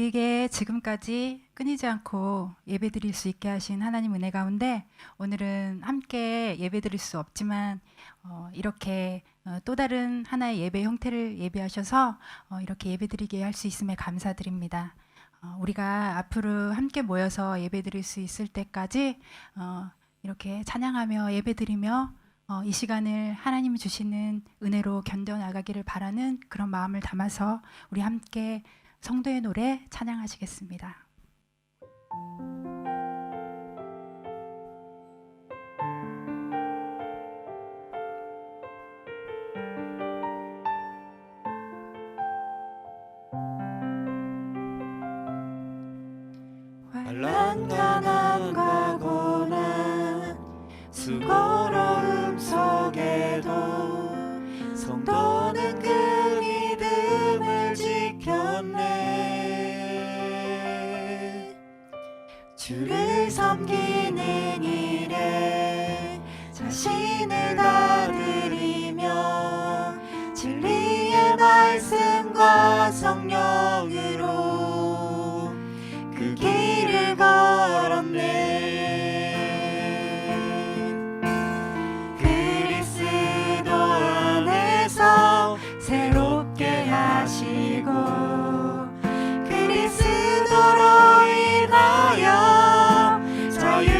우리에게 지금까지 끊이지 않고 예배드릴 수 있게 하신 하나님 은혜 가운데 오늘은 함께 예배드릴 수 없지만 이렇게 또 다른 하나의 예배 형태를 예배하셔서 이렇게 예배드리게 할 수 있음에 감사드립니다. 우리가 앞으로 함께 모여서 예배드릴 수 있을 때까지 이렇게 찬양하며 예배드리며 이 시간을 하나님 주시는 은혜로 견뎌나가기를 바라는 그런 마음을 담아서 우리 함께 성도의 노래 찬양하시겠습니다. 환난 가난과 고난 수고로움 속에도 성도는 그 믿음을 지켰네. 주를 섬기는 일에 자신을 다 드리며 진리의 말씀과 성령으로 그 길을 걸었네. 그리스도 안에서 새롭게 하시고 그리스도로 인하여 자유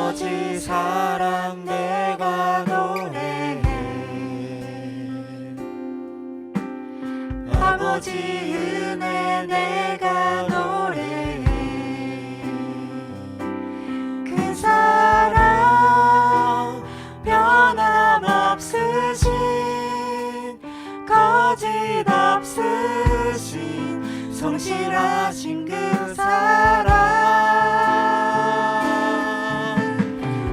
아버지 사랑 내가 노래해. 아버지 은혜 내가 노래해. 그 사랑 변함없으신 거짓 없으신 성실하신 그 사랑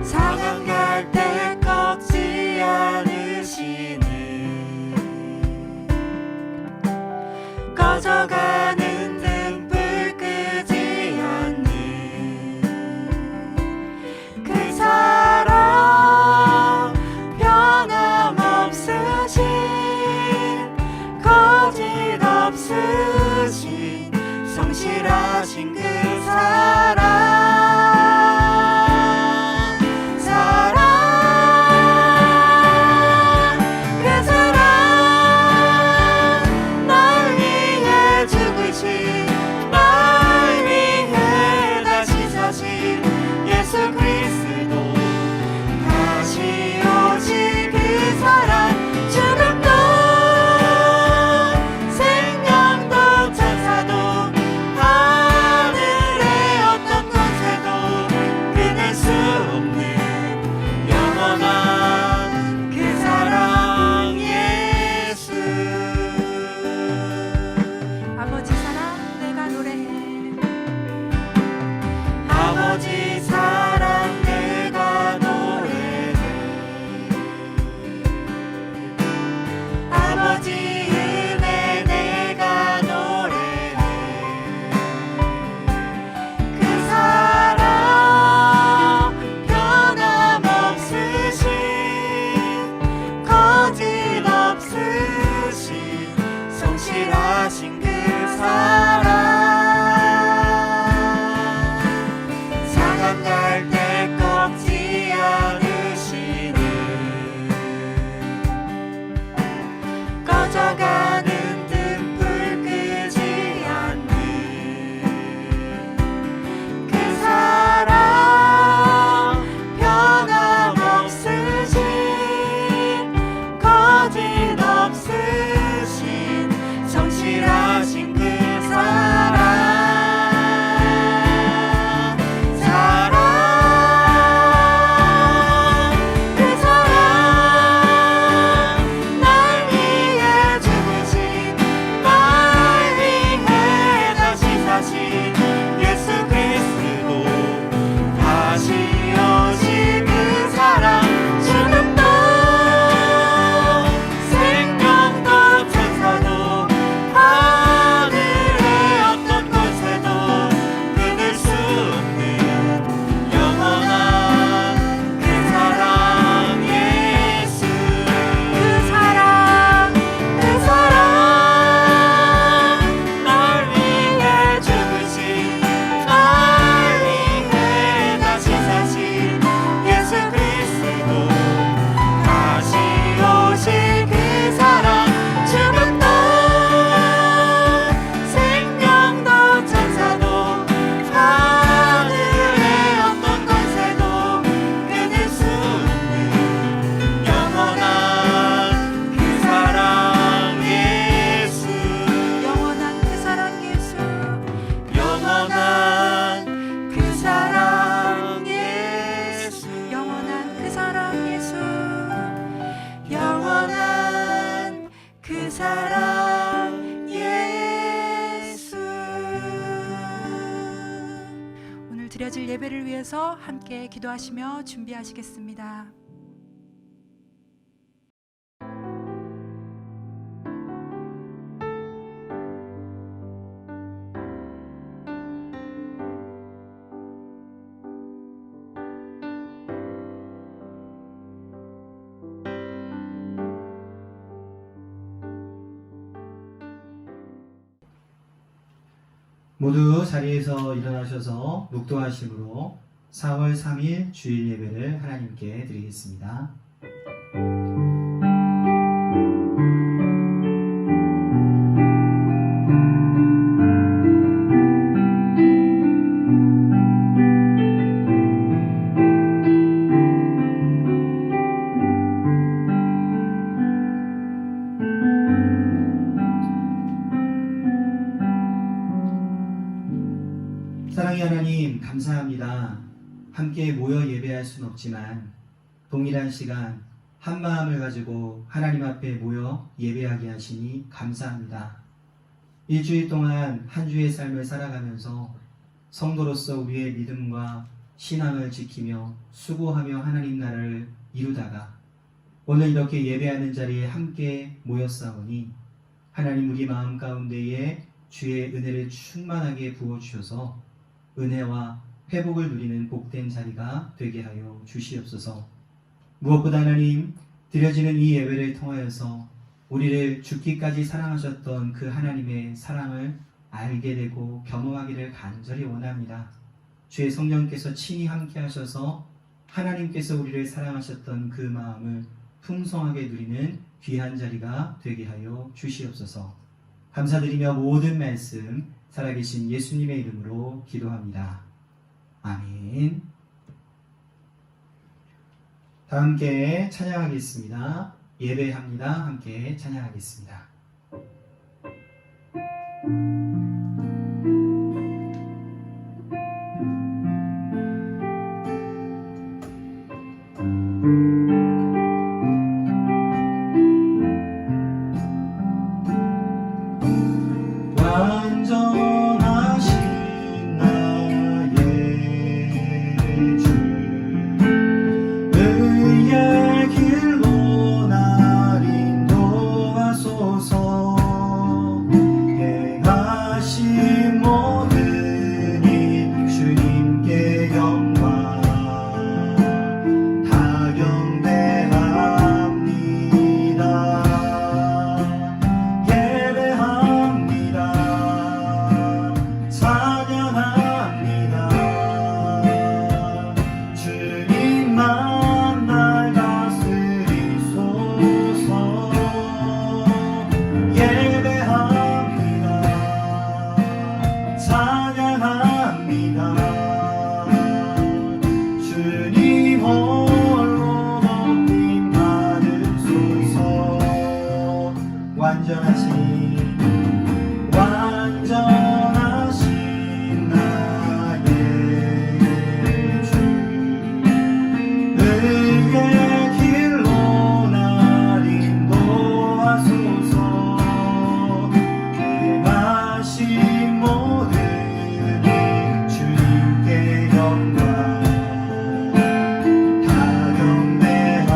상한 갈 때 꺾지 않으시는 꺼져가는 등불 끄지 않는 그 사랑 변함없으신 거짓 없으신 성실하신 그 사랑 성실하신 그 사랑 상한 갈 때 꺾지 않으시는 꺼져가는 등불 끄지 않는 그 사랑 변함없으신 거짓 없으신 성실하신 그 사랑 그 사랑 날 위해 죽으신 날 위해 다시 사신 예수 그리스도 다시 오신 그 사랑 죽음도 생명도 천사도 하늘의 어떤 곳에도 끊을 수 없는 영원한 그 사랑 예수 그 사랑 날 위해 죽으신 날 위해 다시 사신 예수 그리스도 다시 오신 그 사랑 죽음도 생명도 천사도 하늘의 어떤 곳에도 끊을 수 없는 영원한 그 사랑 예수 영원한 그 사랑 예수 영원한 그 사랑 예수 영원한 그 사랑 예수 영원한 그 사랑 예수. 오늘 드려질 예배를 위해서 함께 기도하시며 준비하시겠습니다. 모두 자리에서 일어나셔서 묵도하심으로 4월 3일 주일 예배를 하나님께 드리겠습니다. 사랑의 하나님, 감사합니다. 함께 모여 예배할 수는 없지만 동일한 시간 한 마음을 가지고 하나님 앞에 모여 예배하게 하시니 감사합니다. 일주일 동안 한 주의 삶을 살아가면서 성도로서 우리의 믿음과 신앙을 지키며 수고하며 하나님 나라를 이루다가 오늘 이렇게 예배하는 자리에 함께 모였사오니 하나님 우리 마음 가운데에 주의 은혜를 충만하게 부어주셔서 은혜와 회복을 누리는 복된 자리가 되게 하여 주시옵소서. 무엇보다 하나님, 드려지는 이 예배를 통하여서 우리를 죽기까지 사랑하셨던 그 하나님의 사랑을 알게 되고 경험하기를 간절히 원합니다. 주의 성령께서 친히 함께 하셔서 하나님께서 우리를 사랑하셨던 그 마음을 풍성하게 누리는 귀한 자리가 되게 하여 주시옵소서. 감사드리며 모든 말씀 살아계신 예수님의 이름으로 기도합니다. 아멘. 다 함께 찬양하겠습니다. 예배합니다. 함께 찬양하겠습니다. 완전하신 나의 주 의의 길로 날 인도하소서. 행하신 모든 일 주님께 영광 다 경배합니다. 완전하신 나의 주 의의 길로 날 인도하소서. 행하신 모든 일 주님께 영광 다 경배합니다.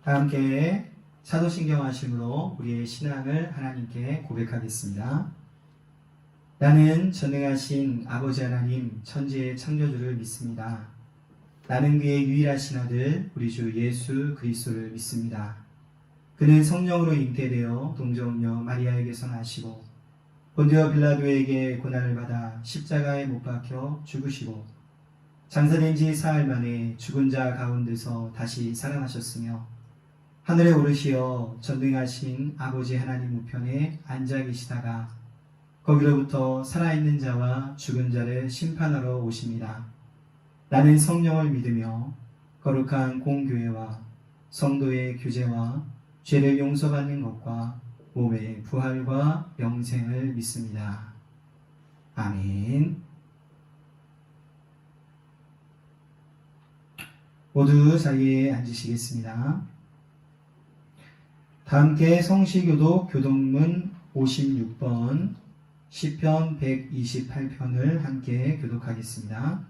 다 함께 사도신경 하심으로 우리의 신앙을 하나님께 고백하겠습니다. 나는 전능하신 아버지 하나님 천지의 창조주를 믿습니다. 나는 그의 유일하신 아들 우리 주 예수 그리스도를 믿습니다. 그는 성령으로 잉태되어 동정녀 마리아에게서 나시고 본디오 빌라도에게 고난을 받아 십자가에 못 박혀 죽으시고 장사된 지 사흘 만에 죽은 자 가운데서 다시 살아나셨으며 하늘에 오르시어 전능하신 아버지 하나님 우편에 앉아 계시다가 거기로부터 살아있는 자와 죽은 자를 심판하러 오십니다. 나는 성령을 믿으며 거룩한 공교회와 성도의 교제와 죄를 용서받는 것과 몸의 부활과 영생을 믿습니다. 아멘. 모두 자리에 앉으시겠습니다. 다 함께 성시교독 교독문 56번 시편 128편을 함께 교독하겠습니다.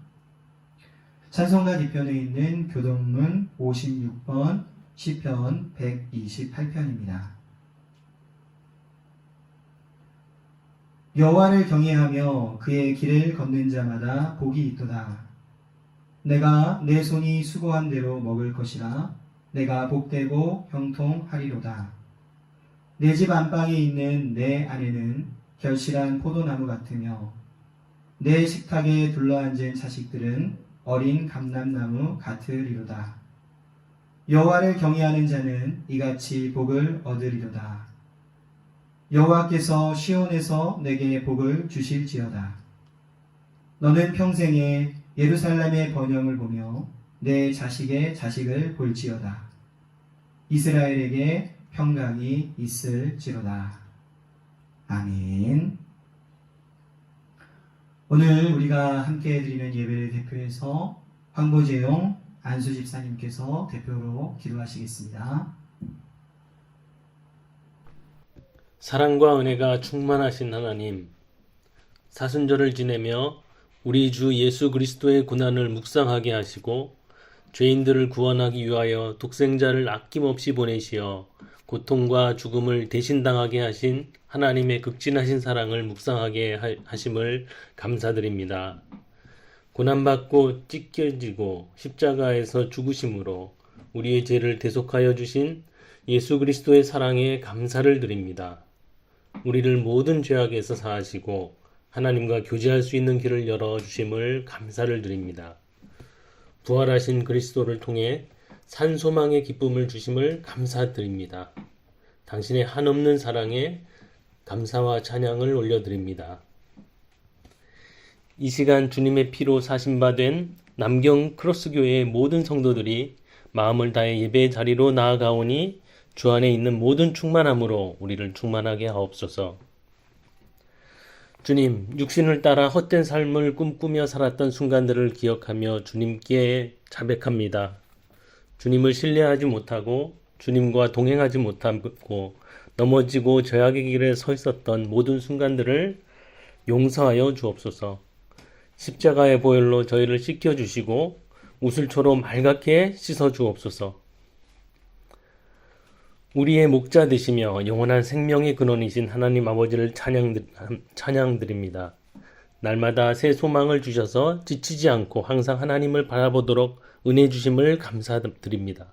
찬송가 뒤편에 있는 교독문 56번 시편 128편입니다. 여호와를 경외하며 그의 길을 걷는 자마다 복이 있도다. 내가 내 손이 수고한 대로 먹을 것이라. 내가 복되고 형통하리로다. 내 집 안방에 있는 내 아내는 결실한 포도나무 같으며 내 식탁에 둘러앉은 자식들은 어린 감람나무 같으리로다. 여호와를 경외하는 자는 이같이 복을 얻으리로다. 여호와께서 시온에서 내게 복을 주실지어다. 너는 평생에 예루살렘의 번영을 보며 내 자식의 자식을 볼지어다. 이스라엘에게 평강이 있을지로다. 아멘. 오늘 우리가 함께 드리는 예배를 대표해서 황보재용 안수 집사님께서 대표로 기도하시겠습니다. 사랑과 은혜가 충만하신 하나님, 사순절을 지내며 우리 주 예수 그리스도의 고난을 묵상하게 하시고 죄인들을 구원하기 위하여 독생자를 아낌없이 보내시어 고통과 죽음을 대신당하게 하신 하나님의 극진하신 사랑을 묵상하게 하심을 감사드립니다. 고난받고 찢겨지고 십자가에서 죽으심으로 우리의 죄를 대속하여 주신 예수 그리스도의 사랑에 감사를 드립니다. 우리를 모든 죄악에서 사하시고 하나님과 교제할 수 있는 길을 열어주심을 감사를 드립니다. 부활하신 그리스도를 통해 산소망의 기쁨을 주심을 감사드립니다. 당신의 한없는 사랑에 감사와 찬양을 올려드립니다. 이 시간 주님의 피로 사신바된 남경 크로스교회의 모든 성도들이 마음을 다해 예배의 자리로 나아가오니 주 안에 있는 모든 충만함으로 우리를 충만하게 하옵소서. 주님, 육신을 따라 헛된 삶을 꿈꾸며 살았던 순간들을 기억하며 주님께 자백합니다. 주님을 신뢰하지 못하고 주님과 동행하지 못하고 넘어지고 죄악의 길에 서 있었던 모든 순간들을 용서하여 주옵소서. 십자가의 보혈로 저희를 씻겨주시고 우슬초로 맑게 씻어주옵소서. 우리의 목자 되시며 영원한 생명의 근원이신 하나님 아버지를 찬양드립니다. 날마다 새 소망을 주셔서 지치지 않고 항상 하나님을 바라보도록 은혜 주심을 감사드립니다.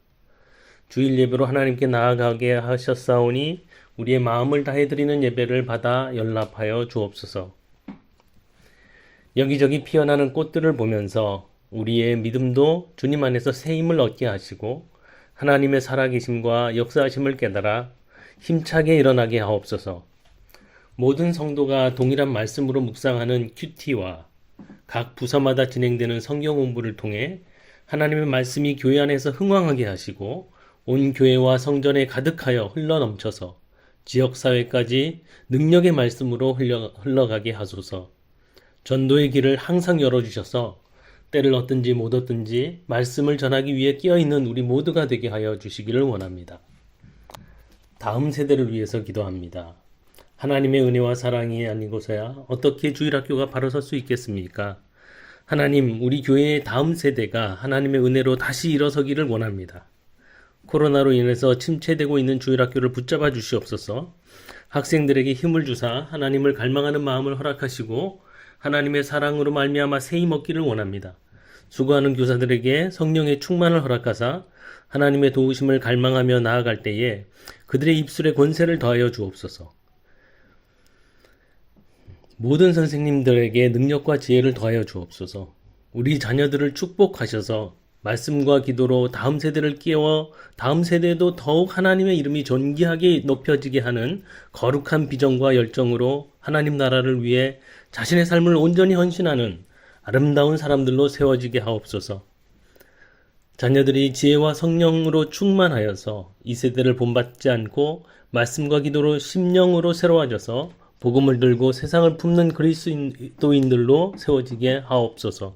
주일 예배로 하나님께 나아가게 하셨사오니 우리의 마음을 다해 드리는 예배를 받아 연락하여 주옵소서. 여기저기 피어나는 꽃들을 보면서 우리의 믿음도 주님 안에서 새 힘을 얻게 하시고 하나님의 살아계심과 역사하심을 깨달아 힘차게 일어나게 하옵소서. 모든 성도가 동일한 말씀으로 묵상하는 큐티와 각 부서마다 진행되는 성경 공부를 통해 하나님의 말씀이 교회 안에서 흥왕하게 하시고 온 교회와 성전에 가득하여 흘러넘쳐서 지역사회까지 능력의 말씀으로 흘러가게 하소서. 전도의 길을 항상 열어주셔서 때를 얻든지 못 얻든지 말씀을 전하기 위해 끼어있는 우리 모두가 되게 하여 주시기를 원합니다. 다음 세대를 위해서 기도합니다. 하나님의 은혜와 사랑이 아니고서야 어떻게 주일학교가 바로 설 수 있겠습니까? 하나님, 우리 교회의 다음 세대가 하나님의 은혜로 다시 일어서기를 원합니다. 코로나로 인해서 침체되고 있는 주일학교를 붙잡아 주시옵소서. 학생들에게 힘을 주사 하나님을 갈망하는 마음을 허락하시고 하나님의 사랑으로 말미암아 새 힘 얻기를 원합니다. 수고하는 교사들에게 성령의 충만을 허락하사 하나님의 도우심을 갈망하며 나아갈 때에 그들의 입술에 권세를 더하여 주옵소서. 모든 선생님들에게 능력과 지혜를 더하여 주옵소서. 우리 자녀들을 축복하셔서 말씀과 기도로 다음 세대를 깨워 다음 세대도 더욱 하나님의 이름이 존귀하게 높여지게 하는 거룩한 비전과 열정으로 하나님 나라를 위해 자신의 삶을 온전히 헌신하는 아름다운 사람들로 세워지게 하옵소서. 자녀들이 지혜와 성령으로 충만하여서 이 세대를 본받지 않고 말씀과 기도로 심령으로 새로워져서 복음을 들고 세상을 품는 그리스도인들로 세워지게 하옵소서.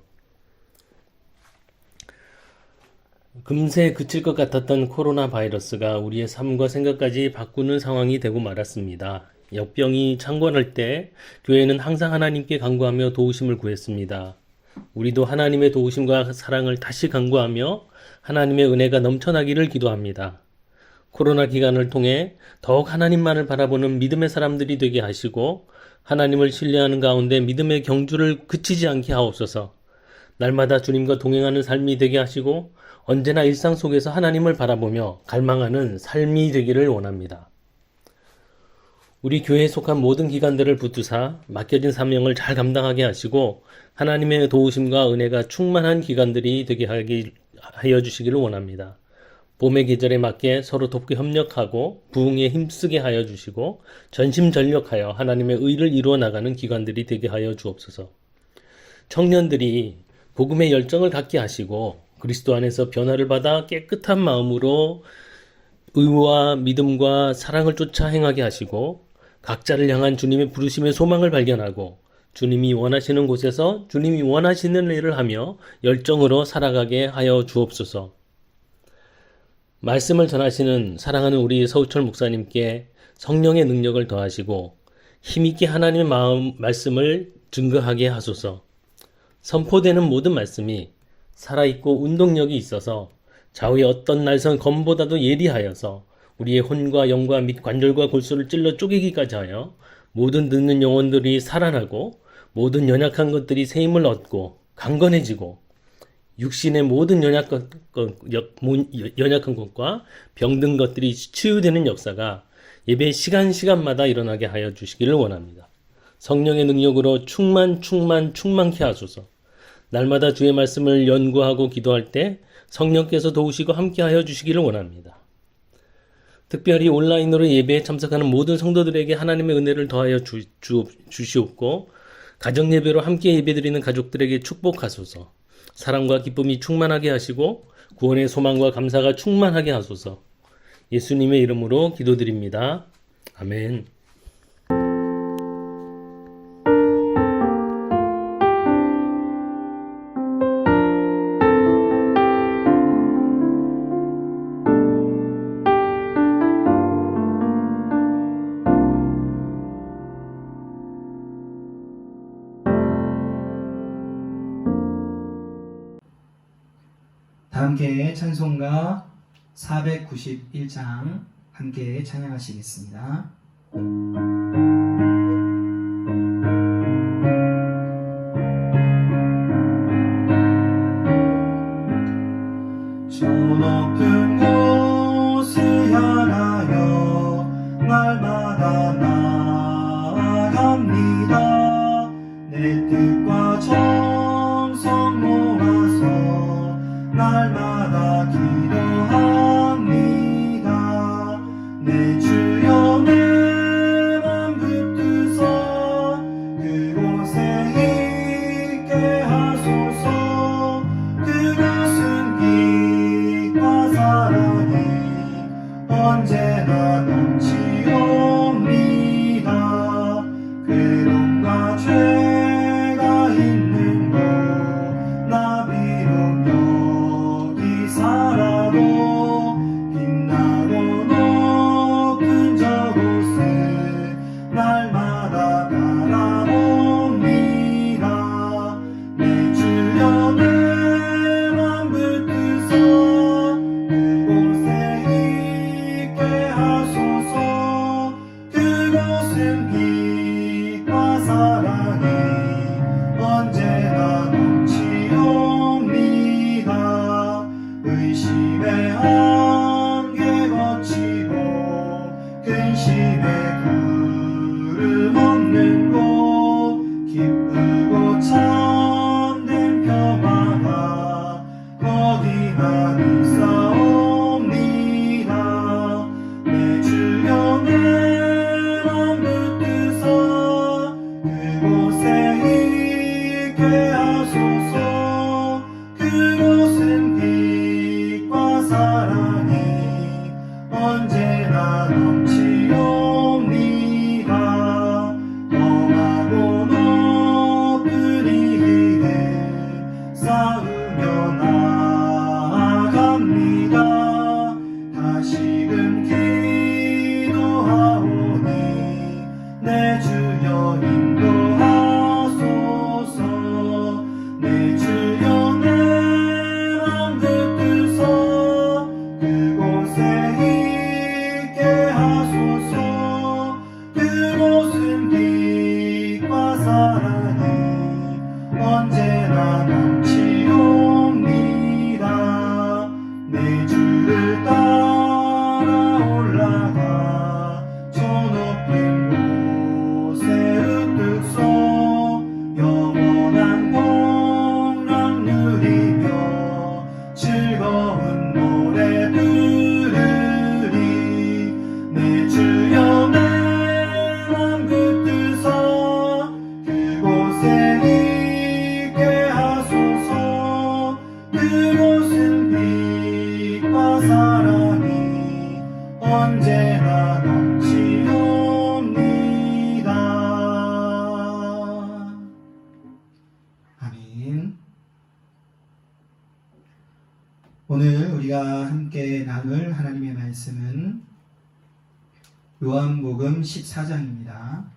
금세 그칠 것 같았던 코로나 바이러스가 우리의 삶과 생각까지 바꾸는 상황이 되고 말았습니다. 역병이 창궐할 때 교회는 항상 하나님께 간구하며 도우심을 구했습니다. 우리도 하나님의 도우심과 사랑을 다시 간구하며 하나님의 은혜가 넘쳐나기를 기도합니다. 코로나 기간을 통해 더욱 하나님만을 바라보는 믿음의 사람들이 되게 하시고 하나님을 신뢰하는 가운데 믿음의 경주를 그치지 않게 하옵소서. 날마다 주님과 동행하는 삶이 되게 하시고 언제나 일상 속에서 하나님을 바라보며 갈망하는 삶이 되기를 원합니다. 우리 교회에 속한 모든 기관들을 붙드사 맡겨진 사명을 잘 감당하게 하시고 하나님의 도우심과 은혜가 충만한 기관들이 되게 하여 주시기를 원합니다. 봄의 계절에 맞게 서로 돕고 협력하고 부흥에 힘쓰게 하여 주시고 전심전력하여 하나님의 의를 이루어 나가는 기관들이 되게 하여 주옵소서. 청년들이 복음의 열정을 갖게 하시고 그리스도 안에서 변화를 받아 깨끗한 마음으로 의와 믿음과 사랑을 쫓아 행하게 하시고 각자를 향한 주님의 부르심의 소망을 발견하고 주님이 원하시는 곳에서 주님이 원하시는 일을 하며 열정으로 살아가게 하여 주옵소서. 말씀을 전하시는 사랑하는 우리 서우철 목사님께 성령의 능력을 더하시고 힘있게 하나님의 말씀을 증거하게 하소서. 선포되는 모든 말씀이 살아있고 운동력이 있어서 좌우의 어떤 날선 검보다도 예리하여서 우리의 혼과 영과 및 관절과 골수를 찔러 쪼개기까지 하여 모든 듣는 영혼들이 살아나고 모든 연약한 것들이 새 힘을 얻고 강건해지고 육신의 모든 연약한 것과 병든 것들이 치유되는 역사가 예배 시간마다 일어나게 하여 주시기를 원합니다. 성령의 능력으로 충만케 하소서. 날마다 주의 말씀을 연구하고 기도할 때 성령께서 도우시고 함께하여 주시기를 원합니다. 특별히 온라인으로 예배에 참석하는 모든 성도들에게 하나님의 은혜를 더하여 주시옵고 가정 예배로 함께 예배드리는 가족들에게 축복하소서. 사랑과 기쁨이 충만하게 하시고 구원의 소망과 감사가 충만하게 하소서. 예수님의 이름으로 기도드립니다. 아멘. 다 함께 찬송가 491장 함께 찬양하시겠습니다. 저 높은 곳을 향하여 날마다 나아갑니다. 내 뜻과 정성 모아서 날마다 기도합니다. 내 주여 내 맘 붙드사 그곳에 있게 하소서. 그곳은 빛과 사랑이 언제나 넘치옵니다. 그놈과 죄가 있는 곳 나 비록 여기 살아도 빛나고 높은 저곳을 날마다 바라봅니다. 내 주여 내 맘 붙드사 그곳에 있게 하소서. 그곳은 빛과 사랑이 언제나 넘치옵니다. 의심의 안개 거치고 근심의 구름 없는 곳 기쁘고 참된 평화가 거기만 있사옵니다. 내 주여 내 맘 붙드사 그곳에 있게 하소서. 그곳은 빛과 사랑이 언제나 넘치옵니다. 험하고 높은 이 길을 쌓으며 나아갑니다. 함께 나눌 하나님의 말씀은 요한복음 14장입니다.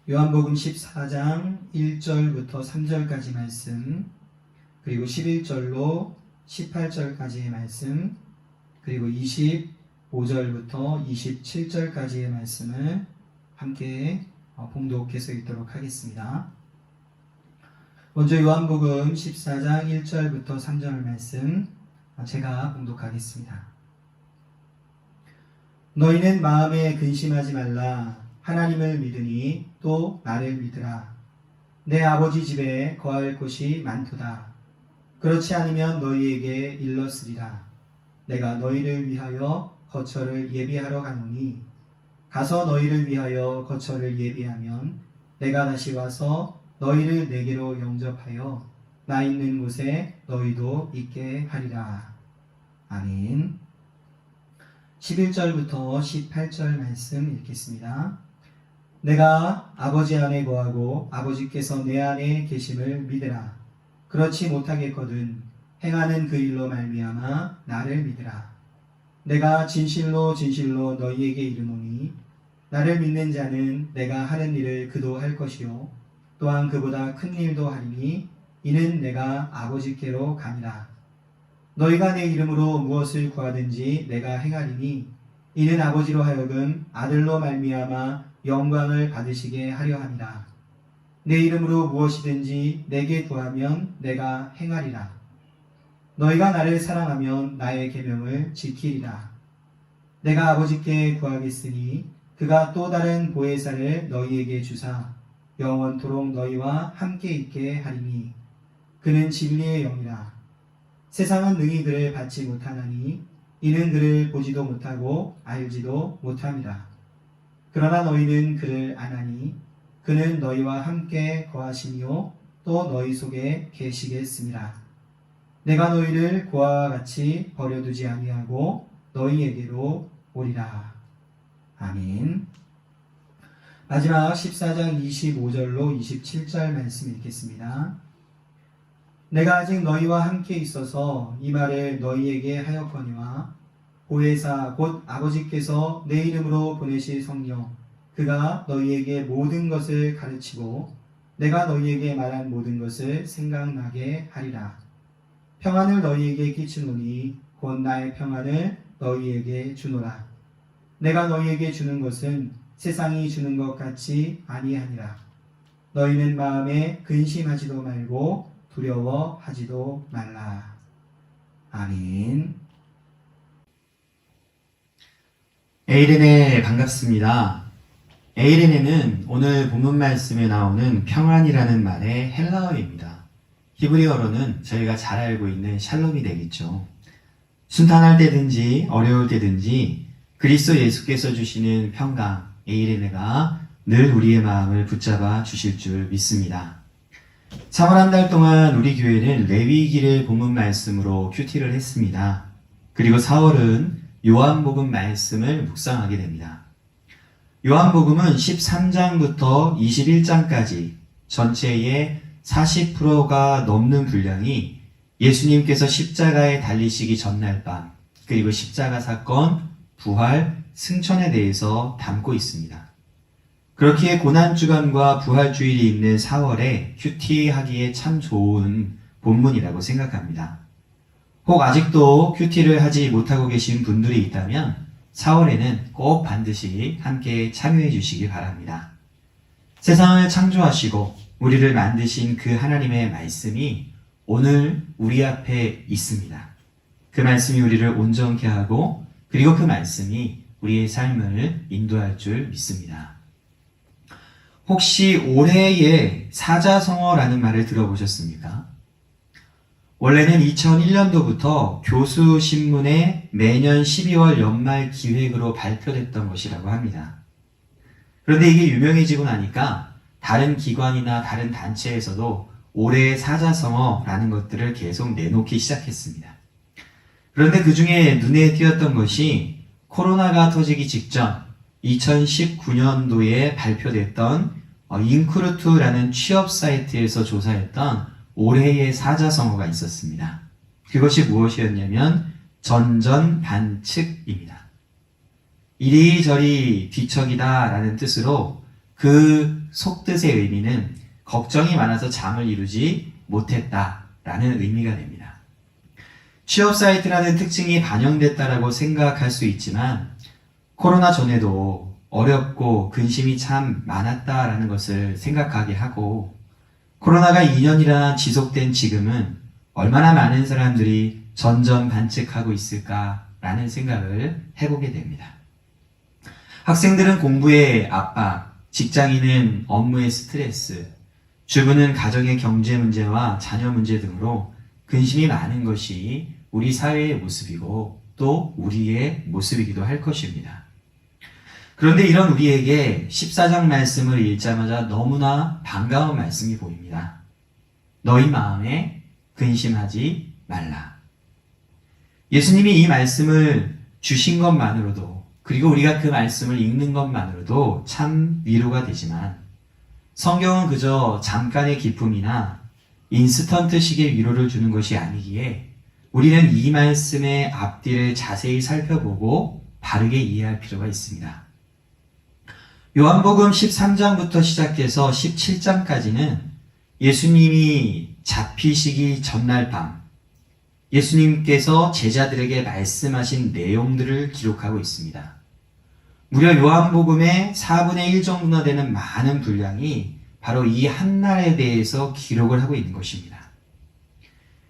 요한복음 14장 1절부터 3절까지 말씀, 그리고 11절로 18절까지의 말씀, 그리고 25절부터 27절까지의 말씀을 함께 봉독해서 읽도록 하겠습니다. 먼저 요한복음 14장 1절부터 3절 말씀 제가 봉독하겠습니다. 너희는 마음에 근심하지 말라. 하나님을 믿으니 또 나를 믿으라. 내 아버지 집에 거할 곳이 많도다. 그렇지 않으면 너희에게 일렀으리라. 내가 너희를 위하여 거처를 예비하러 가노니 가서 너희를 위하여 거처를 예비하면 내가 다시 와서 너희를 내게로 영접하여 나 있는 곳에 너희도 있게 하리라. 아멘. 11절부터 18절 말씀 읽겠습니다. 내가 아버지 안에 거하고 아버지께서 내 안에 계심을 믿으라. 그렇지 못하겠거든 행하는 그 일로 말미암아 나를 믿으라. 내가 진실로 진실로 너희에게 이르노니 나를 믿는 자는 내가 하는 일을 그도 할 것이요 또한 그보다 큰 일도 하리니 이는 내가 아버지께로 가니라. 너희가 내 이름으로 무엇을 구하든지 내가 행하리니 이는 아버지로 하여금 아들로 말미암아 영광을 받으시게 하려 함이라. 내 이름으로 무엇이든지 내게 구하면 내가 행하리라. 너희가 나를 사랑하면 나의 계명을 지키리라. 내가 아버지께 구하겠으니 그가 또 다른 보혜사를 너희에게 주사 영원토록 너희와 함께 있게 하리니 그는 진리의 영이라. 세상은 능히 그를 받지 못하나니 이는 그를 보지도 못하고 알지도 못함이라. 그러나 너희는 그를 아나니 그는 너희와 함께 거하시니요 또 너희 속에 계시겠습니다. 내가 너희를 고아와 같이 버려두지 아니하고 너희에게로 오리라. 아멘. 마지막 14장 25절로 27절 말씀 읽겠습니다. 내가 아직 너희와 함께 있어서 이 말을 너희에게 하였거니와 보혜사 곧 아버지께서 내 이름으로 보내실 성령 그가 너희에게 모든 것을 가르치고 내가 너희에게 말한 모든 것을 생각나게 하리라. 평안을 너희에게 끼치노니 곧 나의 평안을 너희에게 주노라. 내가 너희에게 주는 것은 세상이 주는 것 같이 아니하니라. 너희는 마음에 근심하지도 말고 두려워하지도 말라. 아멘. 에이레네 반갑습니다. 에이레네는 오늘 본문 말씀에 나오는 평안이라는 말의 헬라어입니다. 히브리어로는 저희가 잘 알고 있는 샬롬이 되겠죠. 순탄할 때든지 어려울 때든지 그리스도 예수께서 주시는 평강 에이레네가 늘 우리의 마음을 붙잡아 주실 줄 믿습니다. 3월 한 달 동안 우리 교회는 레위기를 본문 말씀으로 큐티를 했습니다. 그리고 4월은 요한복음 말씀을 묵상하게 됩니다. 요한복음은 13장부터 21장까지 전체의 40%가 넘는 분량이 예수님께서 십자가에 달리시기 전날 밤, 그리고 십자가 사건, 부활, 승천에 대해서 담고 있습니다. 그렇기에 고난주간과 부활주일이 있는 4월에 큐티하기에 참 좋은 본문이라고 생각합니다. 혹 아직도 큐티를 하지 못하고 계신 분들이 있다면 4월에는 꼭 반드시 함께 참여해 주시기 바랍니다. 세상을 창조하시고 우리를 만드신 그 하나님의 말씀이 오늘 우리 앞에 있습니다. 그 말씀이 우리를 온전케 하고 그리고 그 말씀이 우리의 삶을 인도할 줄 믿습니다. 혹시 올해의 사자성어라는 말을 들어보셨습니까? 원래는 2001년도부터 교수신문에 매년 12월 연말 기획으로 발표됐던 것이라고 합니다. 그런데 이게 유명해지고 나니까 다른 기관이나 다른 단체에서도 올해의 사자성어라는 것들을 계속 내놓기 시작했습니다. 그런데 그 중에 눈에 띄었던 것이 코로나가 터지기 직전 2019년도에 발표됐던 인크루트라는 취업 사이트에서 조사했던 올해의 사자성어가 있었습니다. 그것이 무엇이었냐면 전전반측입니다. 이리저리 뒤척이다 라는 뜻으로 그 속뜻의 의미는 걱정이 많아서 잠을 이루지 못했다 라는 의미가 됩니다. 취업 사이트라는 특징이 반영됐다라고 생각할 수 있지만 코로나 전에도 어렵고 근심이 참 많았다라는 것을 생각하게 하고 코로나가 2년이나 지속된 지금은 얼마나 많은 사람들이 전전반측하고 있을까라는 생각을 해보게 됩니다. 학생들은 공부의 압박, 직장인은 업무의 스트레스, 주부는 가정의 경제 문제와 자녀 문제 등으로 근심이 많은 것이 우리 사회의 모습이고 또 우리의 모습이기도 할 것입니다. 그런데 이런 우리에게 14장 말씀을 읽자마자 너무나 반가운 말씀이 보입니다. 너희 마음에 근심하지 말라. 예수님이 이 말씀을 주신 것만으로도 그리고 우리가 그 말씀을 읽는 것만으로도 참 위로가 되지만 성경은 그저 잠깐의 기쁨이나 인스턴트식의 위로를 주는 것이 아니기에 우리는 이 말씀의 앞뒤를 자세히 살펴보고 바르게 이해할 필요가 있습니다. 요한복음 13장부터 시작해서 17장까지는 예수님이 잡히시기 전날 밤 예수님께서 제자들에게 말씀하신 내용들을 기록하고 있습니다. 무려 요한복음의 4분의 1 정도나 되는 많은 분량이 바로 이 한날에 대해서 기록을 하고 있는 것입니다.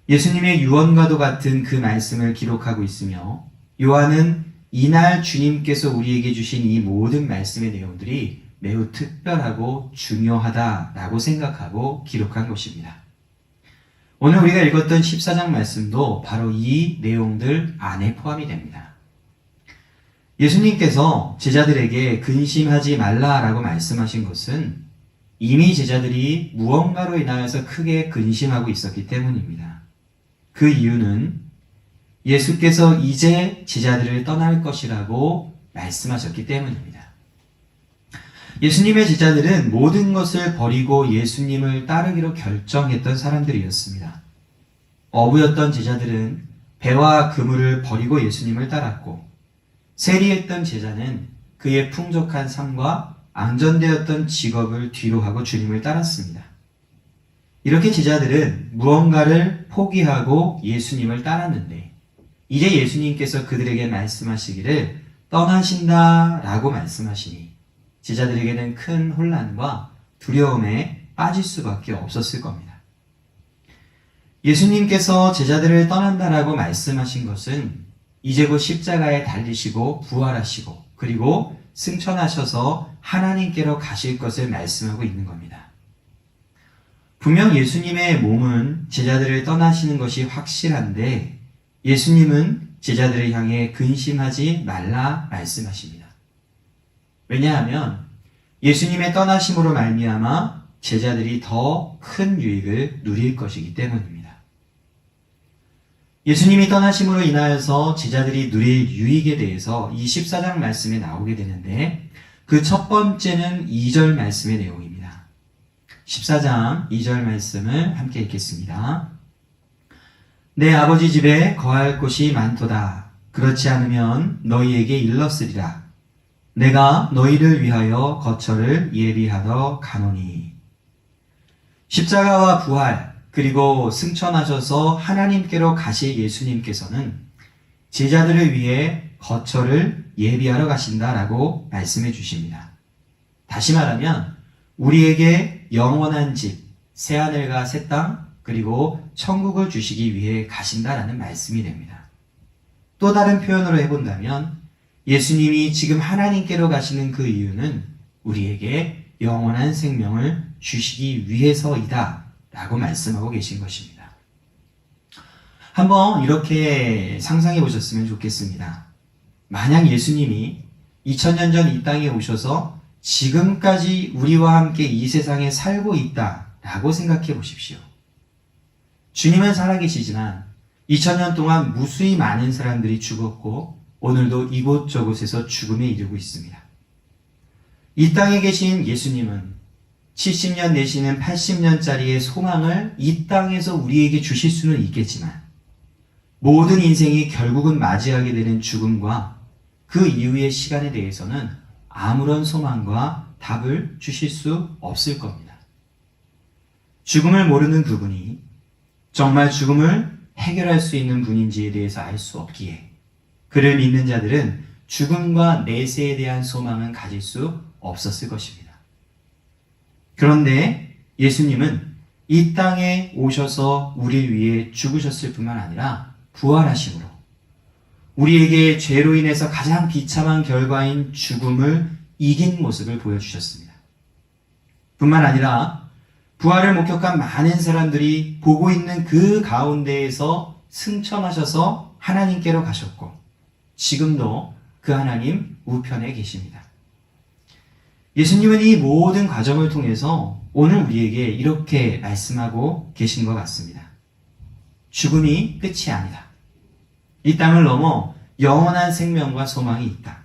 예수님의 유언과도 같은 그 말씀을 기록하고 있으며 요한은 이날 주님께서 우리에게 주신 이 모든 말씀의 내용들이 매우 특별하고 중요하다라고 생각하고 기록한 것입니다. 오늘 우리가 읽었던 14장 말씀도 바로 이 내용들 안에 포함이 됩니다. 예수님께서 제자들에게 근심하지 말라라고 말씀하신 것은 이미 제자들이 무언가로 인하여서 크게 근심하고 있었기 때문입니다. 그 이유는 예수께서 이제 제자들을 떠날 것이라고 말씀하셨기 때문입니다. 예수님의 제자들은 모든 것을 버리고 예수님을 따르기로 결정했던 사람들이었습니다. 어부였던 제자들은 배와 그물을 버리고 예수님을 따랐고 세리했던 제자는 그의 풍족한 삶과 안전되었던 직업을 뒤로 하고 주님을 따랐습니다. 이렇게 제자들은 무언가를 포기하고 예수님을 따랐는데 이제 예수님께서 그들에게 말씀하시기를 떠나신다라고 말씀하시니 제자들에게는 큰 혼란과 두려움에 빠질 수밖에 없었을 겁니다. 예수님께서 제자들을 떠난다라고 말씀하신 것은 이제 곧 십자가에 달리시고 부활하시고 그리고 승천하셔서 하나님께로 가실 것을 말씀하고 있는 겁니다. 분명 예수님의 몸은 제자들을 떠나시는 것이 확실한데 예수님은 제자들을 향해 근심하지 말라 말씀하십니다. 왜냐하면 예수님의 떠나심으로 말미암아 제자들이 더 큰 유익을 누릴 것이기 때문입니다. 예수님이 떠나심으로 인하여서 제자들이 누릴 유익에 대해서 이 14장 말씀에 나오게 되는데 그 첫 번째는 2절 말씀의 내용입니다. 14장 2절 말씀을 함께 읽겠습니다. 내 아버지 집에 거할 곳이 많도다. 그렇지 않으면 너희에게 일렀으리라. 내가 너희를 위하여 거처를 예비하러 가노니. 십자가와 부활 그리고 승천하셔서 하나님께로 가실 예수님께서는 제자들을 위해 거처를 예비하러 가신다라고 말씀해 주십니다. 다시 말하면 우리에게 영원한 집, 새하늘과 새 땅, 그리고 천국을 주시기 위해 가신다라는 말씀이 됩니다. 또 다른 표현으로 해본다면 예수님이 지금 하나님께로 가시는 그 이유는 우리에게 영원한 생명을 주시기 위해서이다 라고 말씀하고 계신 것입니다. 한번 이렇게 상상해 보셨으면 좋겠습니다. 만약 예수님이 2000년 전 이 땅에 오셔서 지금까지 우리와 함께 이 세상에 살고 있다라고 생각해 보십시오. 주님은 살아계시지만 2000년 동안 무수히 많은 사람들이 죽었고 오늘도 이곳저곳에서 죽음에 이르고 있습니다. 이 땅에 계신 예수님은 70년 내지는 80년짜리의 소망을 이 땅에서 우리에게 주실 수는 있겠지만 모든 인생이 결국은 맞이하게 되는 죽음과 그 이후의 시간에 대해서는 아무런 소망과 답을 주실 수 없을 겁니다. 죽음을 모르는 그분이 정말 죽음을 해결할 수 있는 분인지에 대해서 알 수 없기에 그를 믿는 자들은 죽음과 내세에 대한 소망은 가질 수 없었을 것입니다. 그런데 예수님은 이 땅에 오셔서 우리를 위해 죽으셨을 뿐만 아니라 부활하심으로 우리에게 죄로 인해서 가장 비참한 결과인 죽음을 이긴 모습을 보여주셨습니다. 뿐만 아니라 부활을 목격한 많은 사람들이 보고 있는 그 가운데에서 승천하셔서 하나님께로 가셨고 지금도 그 하나님 우편에 계십니다. 예수님은 이 모든 과정을 통해서 오늘 우리에게 이렇게 말씀하고 계신 것 같습니다. 죽음이 끝이 아니다. 이 땅을 넘어 영원한 생명과 소망이 있다.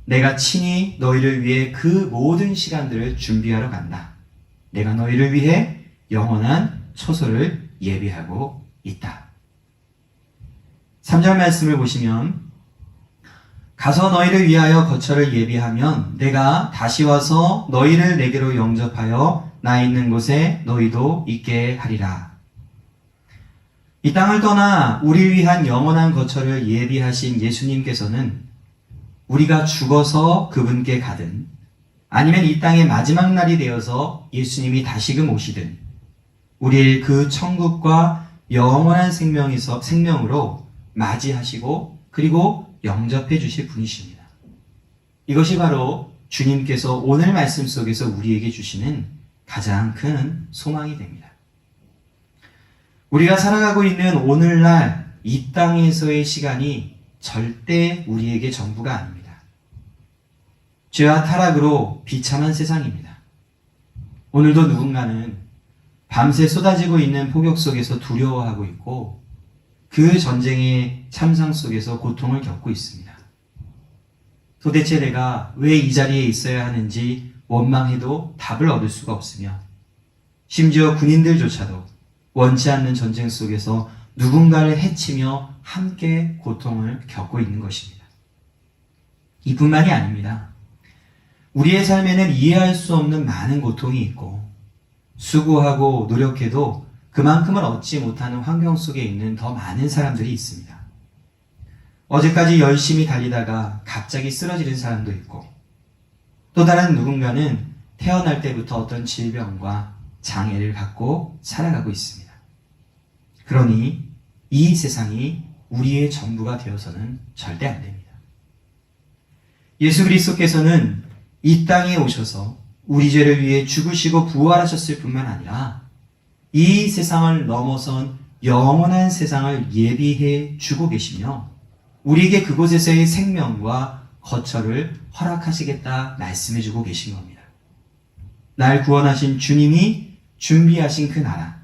내가 친히 너희를 위해 그 모든 시간들을 준비하러 간다. 내가 너희를 위해 영원한 초소를 예비하고 있다. 3절 말씀을 보시면 가서 너희를 위하여 거처를 예비하면 내가 다시 와서 너희를 내게로 영접하여 나 있는 곳에 너희도 있게 하리라. 이 땅을 떠나 우리를 위한 영원한 거처를 예비하신 예수님께서는 우리가 죽어서 그분께 가든 아니면 이 땅의 마지막 날이 되어서 예수님이 다시금 오시든 우리를 그 천국과 영원한 생명으로 맞이하시고 그리고 영접해 주실 분이십니다. 이것이 바로 주님께서 오늘 말씀 속에서 우리에게 주시는 가장 큰 소망이 됩니다. 우리가 살아가고 있는 오늘날 이 땅에서의 시간이 절대 우리에게 전부가 아닙니다. 죄와 타락으로 비참한 세상입니다. 오늘도 누군가는 밤새 쏟아지고 있는 폭격 속에서 두려워하고 있고 그 전쟁의 참상 속에서 고통을 겪고 있습니다. 도대체 내가 왜 이 자리에 있어야 하는지 원망해도 답을 얻을 수가 없으며 심지어 군인들조차도 원치 않는 전쟁 속에서 누군가를 해치며 함께 고통을 겪고 있는 것입니다. 이뿐만이 아닙니다. 우리의 삶에는 이해할 수 없는 많은 고통이 있고 수고하고 노력해도 그만큼을 얻지 못하는 환경 속에 있는 더 많은 사람들이 있습니다. 어제까지 열심히 달리다가 갑자기 쓰러지는 사람도 있고 또 다른 누군가는 태어날 때부터 어떤 질병과 장애를 갖고 살아가고 있습니다. 그러니 이 세상이 우리의 전부가 되어서는 절대 안 됩니다. 예수 그리스도께서는 이 땅에 오셔서 우리 죄를 위해 죽으시고 부활하셨을 뿐만 아니라 이 세상을 넘어선 영원한 세상을 예비해 주고 계시며 우리에게 그곳에서의 생명과 거처를 허락하시겠다 말씀해 주고 계신 겁니다. 날 구원하신 주님이 준비하신 그 나라,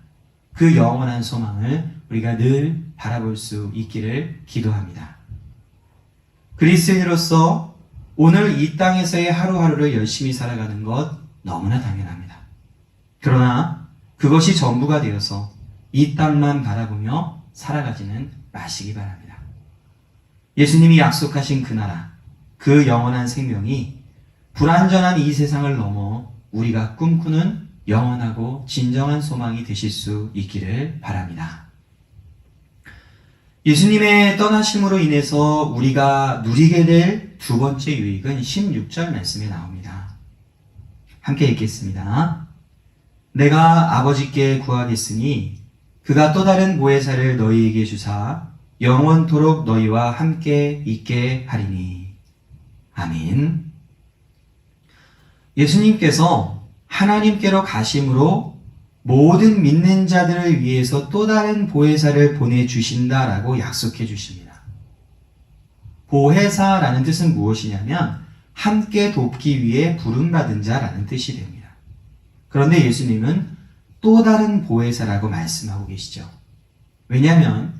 그 영원한 소망을 우리가 늘 바라볼 수 있기를 기도합니다. 그리스도인으로서 오늘 이 땅에서의 하루하루를 열심히 살아가는 것 너무나 당연합니다. 그러나 그것이 전부가 되어서 이 땅만 바라보며 살아가지는 마시기 바랍니다. 예수님이 약속하신 그 나라, 그 영원한 생명이 불완전한 이 세상을 넘어 우리가 꿈꾸는 영원하고 진정한 소망이 되실 수 있기를 바랍니다. 예수님의 떠나심으로 인해서 우리가 누리게 될 두 번째 유익은 16절 말씀에 나옵니다. 함께 읽겠습니다. 내가 아버지께 구하겠으니 그가 또 다른 보혜사를 너희에게 주사 영원토록 너희와 함께 있게 하리니. 아멘. 예수님께서 하나님께로 가심으로 모든 믿는 자들을 위해서 또 다른 보혜사를 보내주신다라고 약속해 주십니다. 보혜사라는 뜻은 무엇이냐면 함께 돕기 위해 부름받은 자라는 뜻이 됩니다. 그런데 예수님은 또 다른 보혜사라고 말씀하고 계시죠. 왜냐하면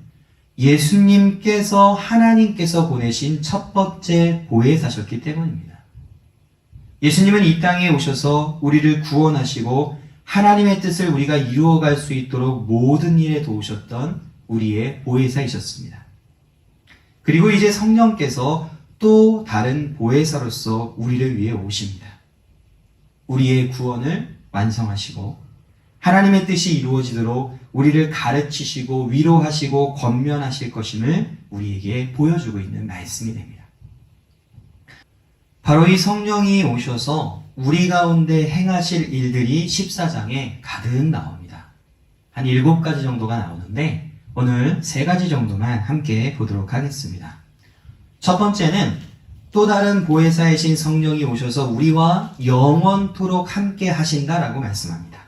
예수님께서 하나님께서 보내신 첫 번째 보혜사셨기 때문입니다. 예수님은 이 땅에 오셔서 우리를 구원하시고 하나님의 뜻을 우리가 이루어갈 수 있도록 모든 일에 도우셨던 우리의 보혜사이셨습니다. 그리고 이제 성령께서 또 다른 보혜사로서 우리를 위해 오십니다. 우리의 구원을 완성하시고 하나님의 뜻이 이루어지도록 우리를 가르치시고 위로하시고 권면하실 것임을 우리에게 보여주고 있는 말씀이 됩니다. 바로 이 성령이 오셔서 우리 가운데 행하실 일들이 14장에 가득 나옵니다. 한 7가지 정도가 나오는데 오늘 3가지 정도만 함께 보도록 하겠습니다. 첫 번째는 또 다른 보혜사이신 성령이 오셔서 우리와 영원토록 함께 하신다라고 말씀합니다.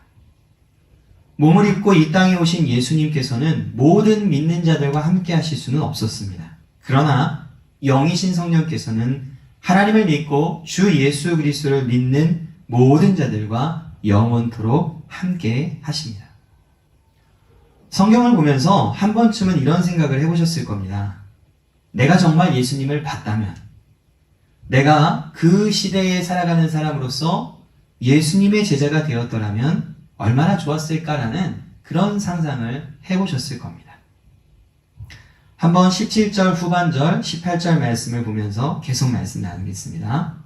몸을 입고 이 땅에 오신 예수님께서는 모든 믿는 자들과 함께 하실 수는 없었습니다. 그러나 영이신 성령께서는 하나님을 믿고 주 예수 그리스도를 믿는 모든 자들과 영원토록 함께 하십니다. 성경을 보면서 한 번쯤은 이런 생각을 해보셨을 겁니다. 내가 정말 예수님을 봤다면, 내가 그 시대에 살아가는 사람으로서 예수님의 제자가 되었더라면 얼마나 좋았을까라는 그런 상상을 해보셨을 겁니다. 한번 17절 후반절 18절 말씀을 보면서 계속 말씀 나누겠습니다.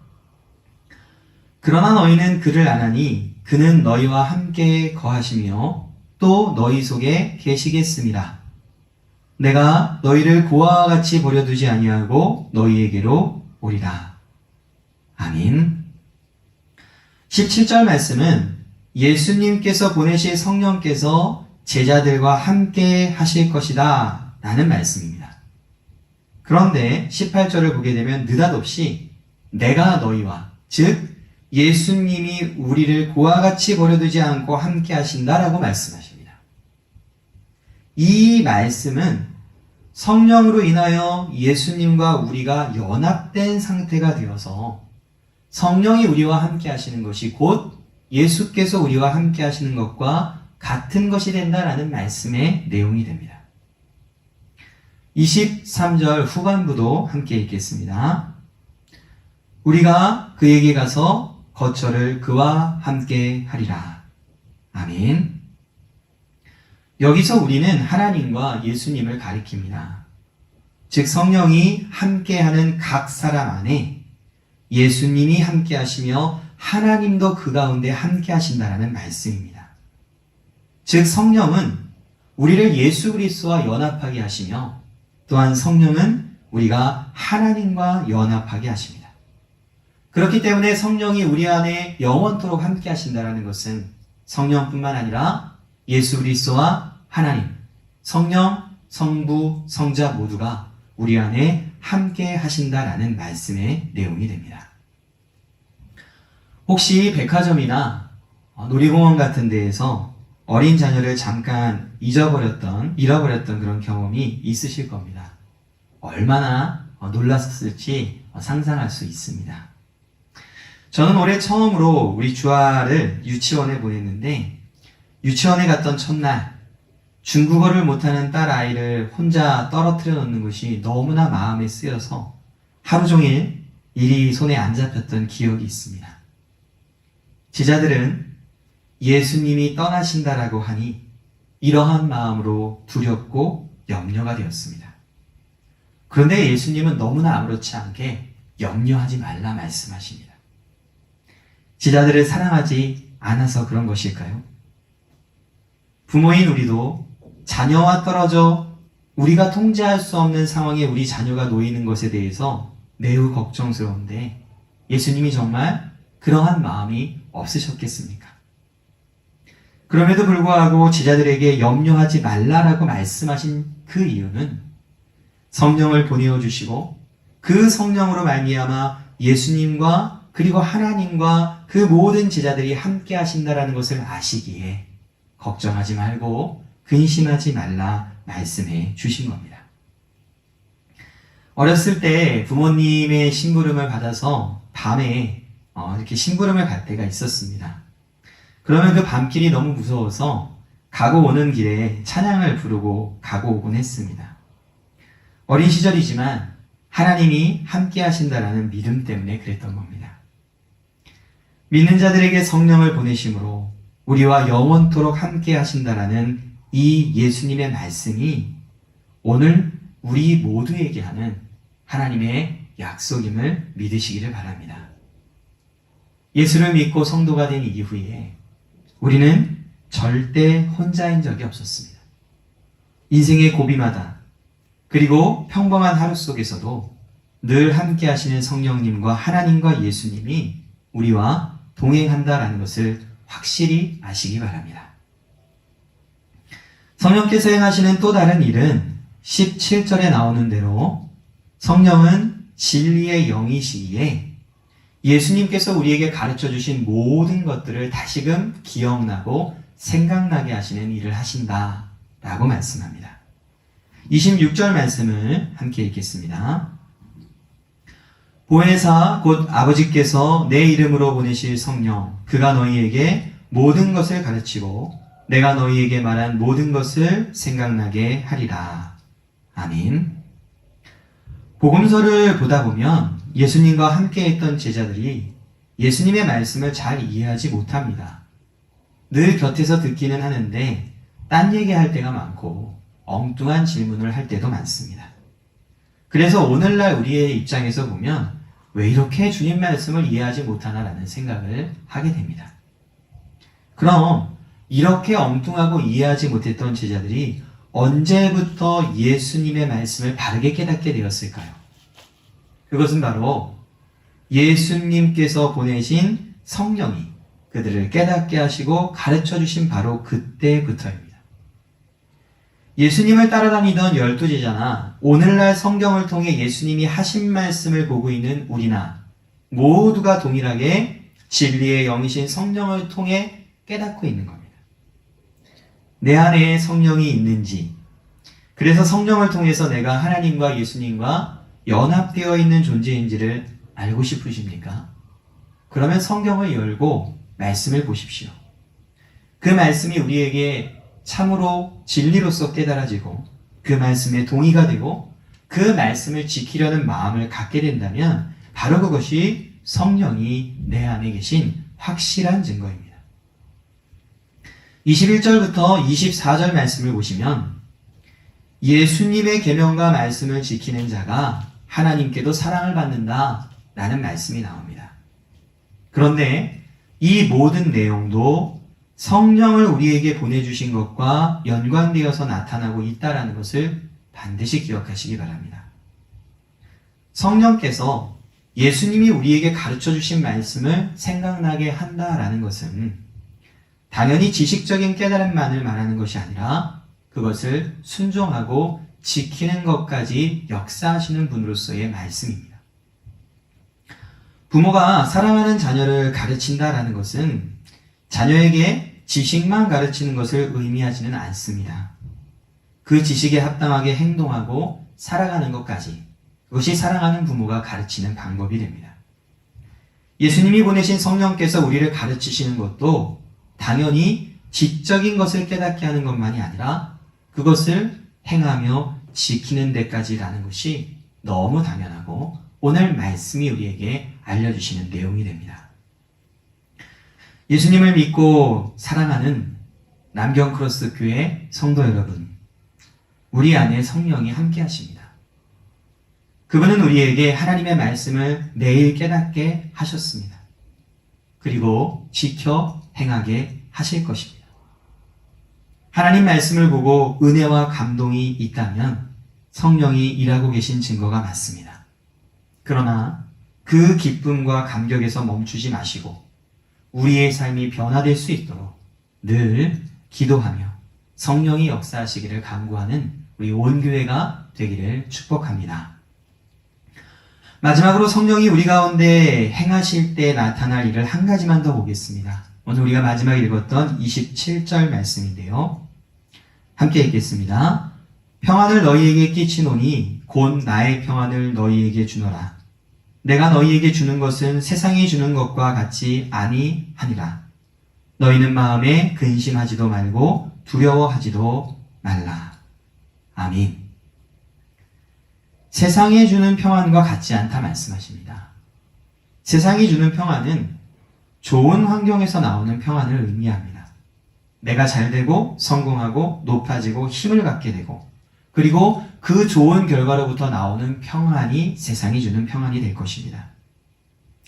그러나 너희는 그를 아나니 그는 너희와 함께 거하시며 또 너희 속에 계시겠습니다. 내가 너희를 고아와 같이 버려두지 아니하고 너희에게로 오리라. 아멘. 17절 말씀은 예수님께서 보내실 성령께서 제자들과 함께 하실 것이다 라는 말씀입니다. 그런데 18절을 보게 되면 느닷없이 내가 너희와, 즉 예수님이 우리를 고아 같이 버려두지 않고 함께 하신다라고 말씀하십니다. 이 말씀은 성령으로 인하여 예수님과 우리가 연합된 상태가 되어서 성령이 우리와 함께 하시는 것이 곧 예수께서 우리와 함께 하시는 것과 같은 것이 된다라는 말씀의 내용이 됩니다. 23절 후반부도 함께 읽겠습니다. 우리가 그에게 가서 거처를 그와 함께 하리라. 아멘. 여기서 우리는 하나님과 예수님을 가리킵니다. 즉 성령이 함께하는 각 사람 안에 예수님이 함께 하시며 하나님도 그 가운데 함께 하신다라는 말씀입니다. 즉 성령은 우리를 예수 그리스도와 연합하게 하시며 또한 성령은 우리가 하나님과 연합하게 하십니다. 그렇기 때문에 성령이 우리 안에 영원토록 함께 하신다는 것은 성령뿐만 아니라 예수 그리스도와 하나님, 성령, 성부, 성자 모두가 우리 안에 함께 하신다라는 말씀의 내용이 됩니다. 혹시 백화점이나 놀이공원 같은 데에서 어린 자녀를 잠깐 잃어버렸던 그런 경험이 있으실 겁니다. 얼마나 놀랐을지 상상할 수 있습니다. 저는 올해 처음으로 우리 주아를 유치원에 보냈는데 유치원에 갔던 첫날 중국어를 못하는 딸 아이를 혼자 떨어뜨려 놓는 것이 너무나 마음에 쓰여서 하루 종일 일이 손에 안 잡혔던 기억이 있습니다. 제자들은 예수님이 떠나신다라고 하니 이러한 마음으로 두렵고 염려가 되었습니다. 그런데 예수님은 너무나 아무렇지 않게 염려하지 말라 말씀하십니다. 제자들을 사랑하지 않아서 그런 것일까요? 부모인 우리도 자녀와 떨어져 우리가 통제할 수 없는 상황에 우리 자녀가 놓이는 것에 대해서 매우 걱정스러운데 예수님이 정말 그러한 마음이 없으셨겠습니까? 그럼에도 불구하고 제자들에게 염려하지 말라라고 말씀하신 그 이유는 성령을 보내어 주시고 그 성령으로 말미암아 예수님과 그리고 하나님과 그 모든 제자들이 함께 하신다라는 것을 아시기에 걱정하지 말고 근심하지 말라 말씀해 주신 겁니다. 어렸을 때 부모님의 심부름을 받아서 밤에 이렇게 심부름을 갈 때가 있었습니다. 그러면 그 밤길이 너무 무서워서 가고 오는 길에 찬양을 부르고 가고 오곤 했습니다. 어린 시절이지만 하나님이 함께 하신다라는 믿음 때문에 그랬던 겁니다. 믿는 자들에게 성령을 보내심으로 우리와 영원토록 함께 하신다라는 이 예수님의 말씀이 오늘 우리 모두에게 하는 하나님의 약속임을 믿으시기를 바랍니다. 예수를 믿고 성도가 된 이후에 우리는 절대 혼자인 적이 없었습니다. 인생의 고비마다 그리고 평범한 하루 속에서도 늘 함께 하시는 성령님과 하나님과 예수님이 우리와 동행한다라는 것을 확실히 아시기 바랍니다. 성령께서 행하시는 또 다른 일은 17절에 나오는 대로 성령은 진리의 영이시기에 예수님께서 우리에게 가르쳐 주신 모든 것들을 다시금 기억나고 생각나게 하시는 일을 하신다라고 말씀합니다. 26절 말씀을 함께 읽겠습니다. 보혜사 곧 아버지께서 내 이름으로 보내실 성령 그가 너희에게 모든 것을 가르치고 내가 너희에게 말한 모든 것을 생각나게 하리라. 아멘. 복음서를 보다 보면 예수님과 함께 했던 제자들이 예수님의 말씀을 잘 이해하지 못합니다. 늘 곁에서 듣기는 하는데 딴 얘기할 때가 많고 엉뚱한 질문을 할 때도 많습니다. 그래서 오늘날 우리의 입장에서 보면 왜 이렇게 주님 말씀을 이해하지 못하나라는 생각을 하게 됩니다. 그럼 이렇게 엉뚱하고 이해하지 못했던 제자들이 언제부터 예수님의 말씀을 바르게 깨닫게 되었을까요? 그것은 바로 예수님께서 보내신 성령이 그들을 깨닫게 하시고 가르쳐 주신 바로 그때부터입니다. 예수님을 따라다니던 12제자나 오늘날 성경을 통해 예수님이 하신 말씀을 보고 있는 우리나 모두가 동일하게 진리의 영이신 성령을 통해 깨닫고 있는 겁니다. 내 안에 성령이 있는지, 그래서 성령을 통해서 내가 하나님과 예수님과 연합되어 있는 존재인지를 알고 싶으십니까? 그러면 성경을 열고 말씀을 보십시오. 그 말씀이 우리에게 참으로 진리로서 깨달아지고 그 말씀에 동의가 되고 그 말씀을 지키려는 마음을 갖게 된다면 바로 그것이 성령이 내 안에 계신 확실한 증거입니다. 21절부터 24절 말씀을 보시면 예수님의 계명과 말씀을 지키는 자가 하나님께도 사랑을 받는다 라는 말씀이 나옵니다. 그런데 이 모든 내용도 성령을 우리에게 보내주신 것과 연관되어서 나타나고 있다는 것을 반드시 기억하시기 바랍니다. 성령께서 예수님이 우리에게 가르쳐 주신 말씀을 생각나게 한다라는 것은 당연히 지식적인 깨달음만을 말하는 것이 아니라 그것을 순종하고 지키는 것까지 역사하시는 분으로서의 말씀입니다. 부모가 사랑하는 자녀를 가르친다라는 것은 자녀에게 지식만 가르치는 것을 의미하지는 않습니다. 그 지식에 합당하게 행동하고 살아가는 것까지 그것이 사랑하는 부모가 가르치는 방법이 됩니다. 예수님이 보내신 성령께서 우리를 가르치시는 것도 당연히 지적인 것을 깨닫게 하는 것만이 아니라 그것을 행하며 지키는 데까지라는 것이 너무 당연하고 오늘 말씀이 우리에게 알려주시는 내용이 됩니다. 예수님을 믿고 사랑하는 남경크로스 교회 성도 여러분, 우리 안에 성령이 함께 하십니다. 그분은 우리에게 하나님의 말씀을 매일 깨닫게 하셨습니다. 그리고 지켜 행하게 하실 것입니다. 하나님 말씀을 보고 은혜와 감동이 있다면 성령이 일하고 계신 증거가 맞습니다. 그러나 그 기쁨과 감격에서 멈추지 마시고 우리의 삶이 변화될 수 있도록 늘 기도하며 성령이 역사하시기를 간구하는 우리 온 교회가 되기를 축복합니다. 마지막으로 성령이 우리 가운데 행하실 때 나타날 일을 한 가지만 더 보겠습니다. 오늘 우리가 마지막에 읽었던 27절 말씀인데요. 함께 읽겠습니다. 평안을 너희에게 끼치노니 곧 나의 평안을 너희에게 주노라. 내가 너희에게 주는 것은 세상이 주는 것과 같지 아니하니라. 너희는 마음에 근심하지도 말고 두려워하지도 말라. 아멘. 세상이 주는 평안과 같지 않다 말씀하십니다. 세상이 주는 평안은 좋은 환경에서 나오는 평안을 의미합니다. 내가 잘 되고 성공하고 높아지고 힘을 갖게 되고 그리고 그 좋은 결과로부터 나오는 평안이 세상이 주는 평안이 될 것입니다.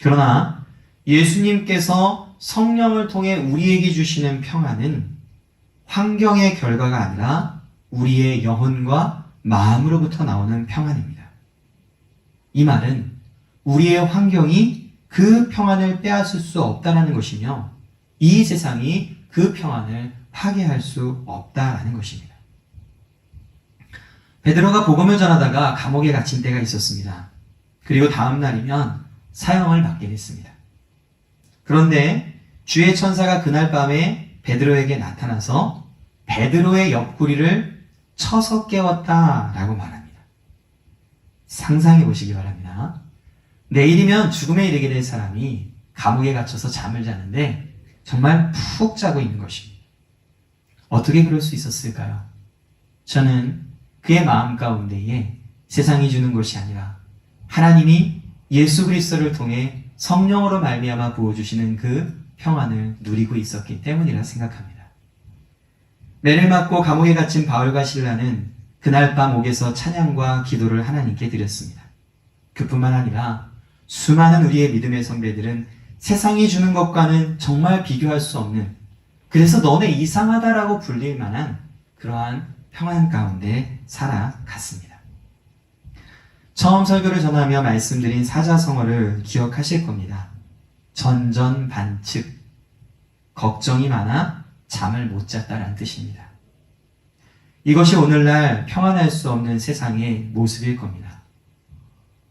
그러나 예수님께서 성령을 통해 우리에게 주시는 평안은 환경의 결과가 아니라 우리의 영혼과 마음으로부터 나오는 평안입니다. 이 말은 우리의 환경이 그 평안을 빼앗을 수 없다는 것이며 이 세상이 그 평안을 파괴할 수 없다라는 것입니다. 베드로가 복음을 전하다가 감옥에 갇힌 때가 있었습니다. 그리고 다음 날이면 사형을 받게 됐습니다. 그런데 주의 천사가 그날 밤에 베드로에게 나타나서 베드로의 옆구리를 쳐서 깨웠다라고 말합니다. 상상해 보시기 바랍니다. 내일이면 죽음에 이르게 될 사람이 감옥에 갇혀서 잠을 자는데 정말 푹 자고 있는 것입니다. 어떻게 그럴 수 있었을까요? 저는 그의 마음 가운데에 세상이 주는 것이 아니라 하나님이 예수 그리스도를 통해 성령으로 말미암아 부어주시는 그 평안을 누리고 있었기 때문이라 생각합니다. 매를 맞고 감옥에 갇힌 바울과 실라는 그날 밤 옥에서 찬양과 기도를 하나님께 드렸습니다. 그뿐만 아니라 수많은 우리의 믿음의 선배들은 세상이 주는 것과는 정말 비교할 수 없는, 그래서 너네 이상하다라고 불릴 만한 그러한 평안 가운데 살아갔습니다. 처음 설교를 전하며 말씀드린 사자성어를 기억하실 겁니다. 전전반측, 걱정이 많아 잠을 못 잤다라는 뜻입니다. 이것이 오늘날 평안할 수 없는 세상의 모습일 겁니다.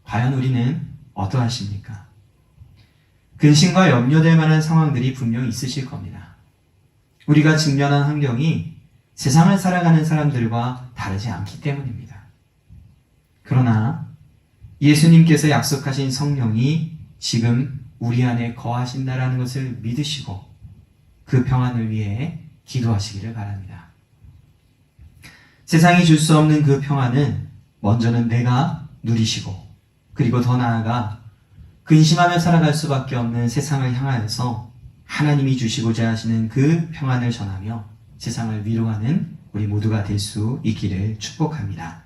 과연 우리는 어떠하십니까? 근심과 염려될 만한 상황들이 분명히 있으실 겁니다. 우리가 직면한 환경이 세상을 살아가는 사람들과 다르지 않기 때문입니다. 그러나 예수님께서 약속하신 성령이 지금 우리 안에 거하신다라는 것을 믿으시고 그 평안을 위해 기도하시기를 바랍니다. 세상이 줄 수 없는 그 평안은 먼저는 내가 누리시고, 그리고 더 나아가 근심하며 살아갈 수밖에 없는 세상을 향하여서 하나님이 주시고자 하시는 그 평안을 전하며 세상을 위로하는 우리 모두가 될 수 있기를 축복합니다.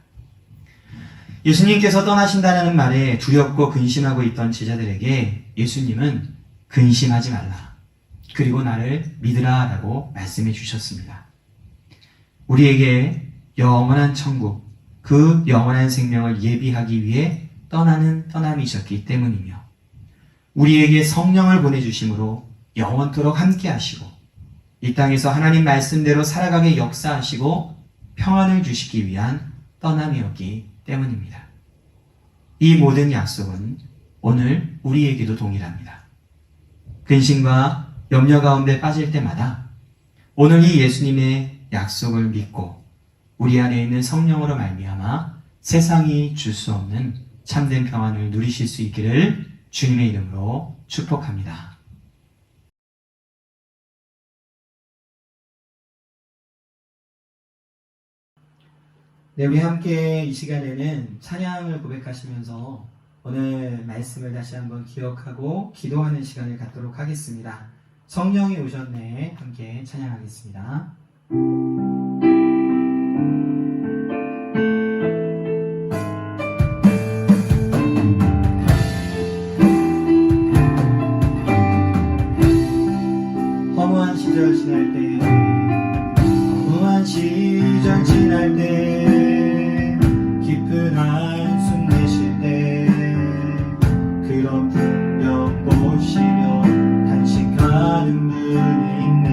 예수님께서 떠나신다는 말에 두렵고 근심하고 있던 제자들에게 예수님은 근심하지 말라, 그리고 나를 믿으라 라고 말씀해 주셨습니다. 우리에게 영원한 천국, 그 영원한 생명을 예비하기 위해 떠나는 떠남이셨기 때문이며, 우리에게 성령을 보내주심으로 영원토록 함께 하시고 이 땅에서 하나님 말씀대로 살아가게 역사하시고 평안을 주시기 위한 떠남이었기 때문입니다. 이 모든 약속은 오늘 우리에게도 동일합니다. 근심과 염려 가운데 빠질 때마다 오늘 이 예수님의 약속을 믿고 우리 안에 있는 성령으로 말미암아 세상이 줄 수 없는 참된 평안을 누리실 수 있기를 주님의 이름으로 축복합니다. 네, 우리 함께 이 시간에는 찬양을 고백하시면서 오늘 말씀을 다시 한번 기억하고 기도하는 시간을 갖도록 하겠습니다. 성령이 오셨네, 함께 찬양하겠습니다. 허무한 시절 지날 때, 허무한 시절 지날 때, 깊은 한숨 내쉴 때, 그런 풍경 보시며 단식하는 분이 있네.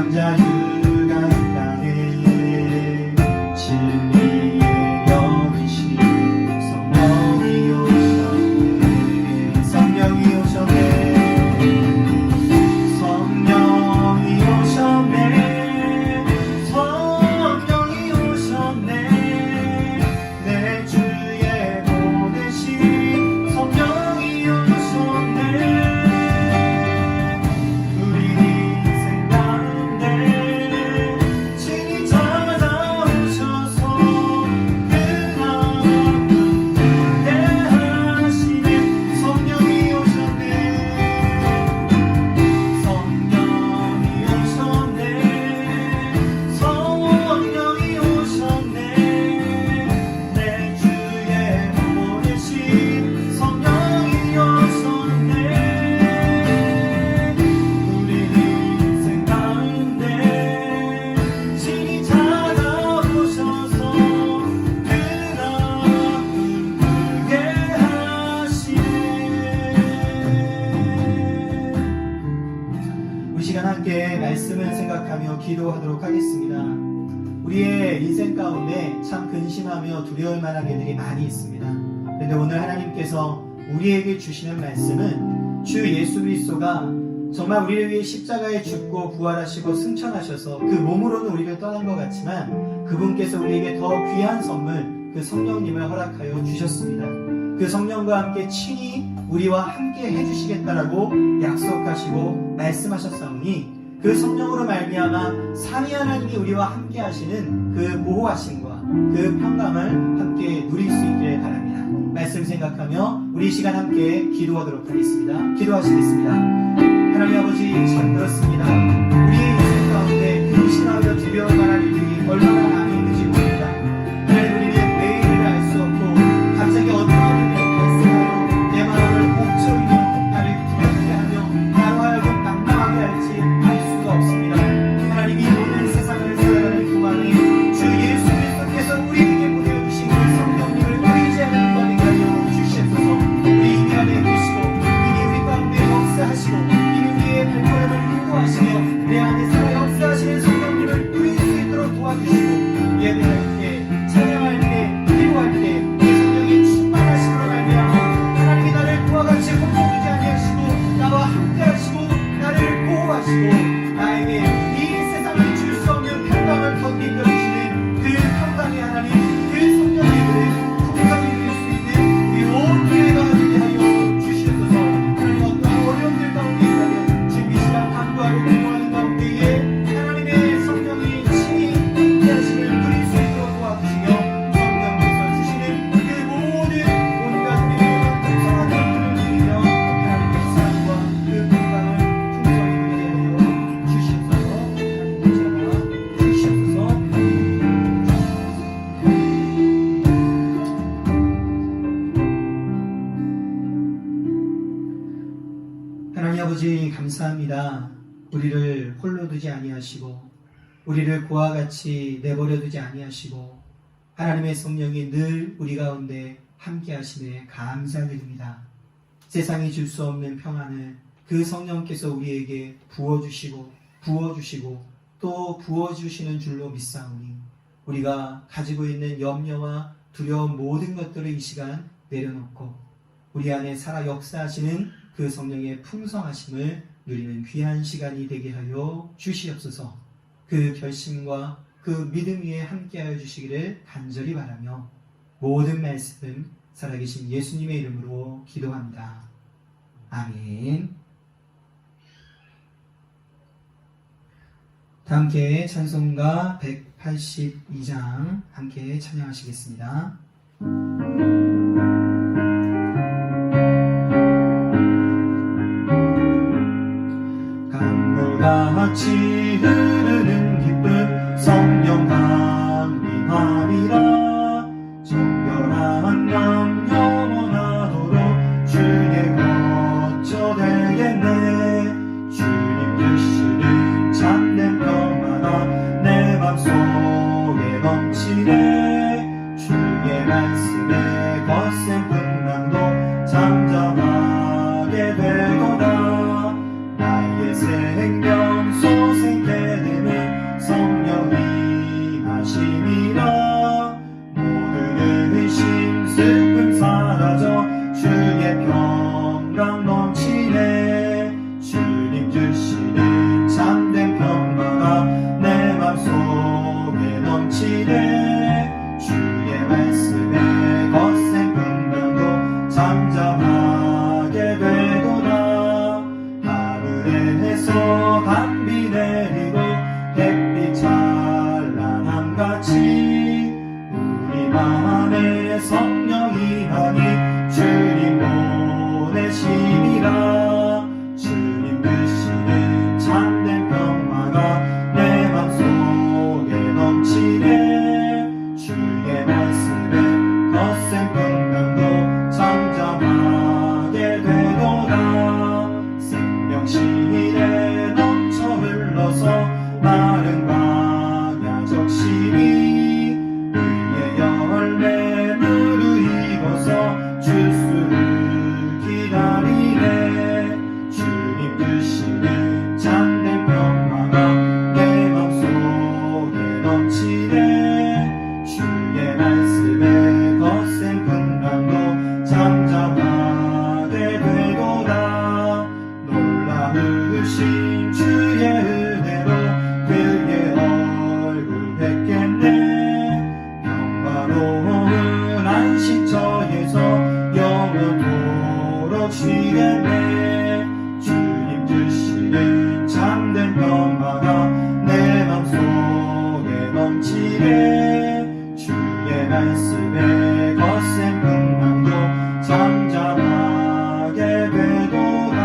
삼자유가 이 땅에 진리의 영이신 성령이 오셨네. 성령이 오셨네. 성령이 오셨네. 성령이 오셨네. 내 주에 보내신 성령이 오셨네. 우리 인생 가운데 친히 찾아오셔서 그 마음 대하시는 성령이 오셨네. 성령이 오셨네. 성령이 오셨네. 내 주에 보내신 성령이 오셨네. 우리 인생 가운데 친히 찾아오셔서 그 마음 풀게 하시네. 우리 시간 함께 말씀을 생각하며 기도하도록 하겠습니다. 우리의 인생 가운데 참 근심하며 두려울 만한 일들이 많이 있습니다. 그런데 오늘 하나님께서 우리에게 주시는 말씀은 주 예수 그리스도가 정말 우리를 위해 십자가에 죽고 부활하시고 승천하셔서 그 몸으로는 우리를 떠난 것 같지만 그분께서 우리에게 더 귀한 선물 그 성령님을 허락하여 주셨습니다. 그 성령과 함께 친히 우리와 함께 해주시겠다라고 약속하시고 말씀하셨사오니 그 성령으로 말미암아 삼위 하나님이 우리와 함께 하시는 그 보호하심과 그 평강을 함께 누릴 수 있기를 바랍니다. 말씀 생각하며 우리 이 시간 함께 기도하도록 하겠습니다. 기도하시겠습니다. 하나님 아버지 참 그렇습니다. 우리의 인생 가운데 근심하며 두려울 만한 일들이 얼마나 많이 있는지 모릅니다. 하나님 우리는 내일을 알 수 없고 갑자기 어떤 일이 발생하여 내 마음을 옥죄이며 나를 두렵게 하며 나로 하여금 낭망하게 할지 알 수가 없습니다. 하나님 이 모든 세상을 살아가는 동안에 주 예수 그리스도께서 우리에게 보내주신 그 성령님을 의지하는 것 되게 하여 주시옵소서. 우리 이 안에 계시고 이미 우리 가운데 역사하시고 우리의 발걸음을 인도하시며 내 안에 살아 역사하시는 성령님을 누릴 수 있도록 도와주시고 예배할 때, 찬양할 때, 기도할 때 그 성령이 충만하심으로 말미암아 하나님이 나를 그와 같이 홀로두지 아니하시고 나와 함께하시고 나를 보호하시고 나에게 이 세상을 줄 수 없는 평강을 건네겨 주시는 그 평강의 하나님 그 성령의 은혜 풍성히 누릴 수 있는 우리 온 교회가 되게 하여 주시옵소서. 하나님 어떠한 어려움들 가운데 있다면 지금 이 시간 간구하고 기도하는 가운데에 하나님의 성령이 친히 함께하심을 누릴 수 있도록 도와주시며 성령께서 주시는 그 모든 온갖 은혜와 풍성한 것들을 누리며 하나님의 사랑과 그 평강을 풍성히 누리게 하여 주시옵소서. 하나님 잡아 주시옵소서. 하나님 아버지 감사합니다. 우리를 홀로 두지 아니하시고 우리를 고와 같이 내버려 두지 아니하시고 하나님의 성령이 늘 우리 가운데 함께 하심에 감사드립니다. 세상이 줄 수 없는 평안을 그 성령께서 우리에게 부어주시고 또 부어주시는 줄로 믿사오니 우리가 가지고 있는 염려와 두려운 모든 것들을 이 시간 내려놓고 우리 안에 살아 역사하시는 그 성령의 풍성하심을 누리는 귀한 시간이 되게 하여 주시옵소서. 그 결심과 그 믿음 위에 함께하여 주시기를 간절히 바라며 모든 말씀 살아계신 예수님의 이름으로 기도합니다. 아멘. 다 함께 찬송가 182장 함께 찬양하시겠습니다. 강물같이 흐르는 기쁨 성령 강림하리라. 정결한 양 영원하도록 주의 거처 되겠네. 주님 주시는 참된 평화가 내 맘속에 넘치네. 주의 말씀에 거센 풍랑도 잠잠하게 되도다. 나의 생명 소생되는 마른 광야 적시니 의의 열매 무르익어서 주수를 기다리네. 주님 드시는 참된 평화가 내 맘속에 넘치네. 주의 말씀에 거센 풍랑도 잠잠하게 되도다. 놀라우신 주의 은혜로 그의 얼굴 뵙겠네. 평화로운 안식처에서 영원토록 쉬겠네. 주님 주시는 참된 평화가 내 맘속에 넘치네. 주의 말씀에 거센 풍랑도 잠잠하게 되도다.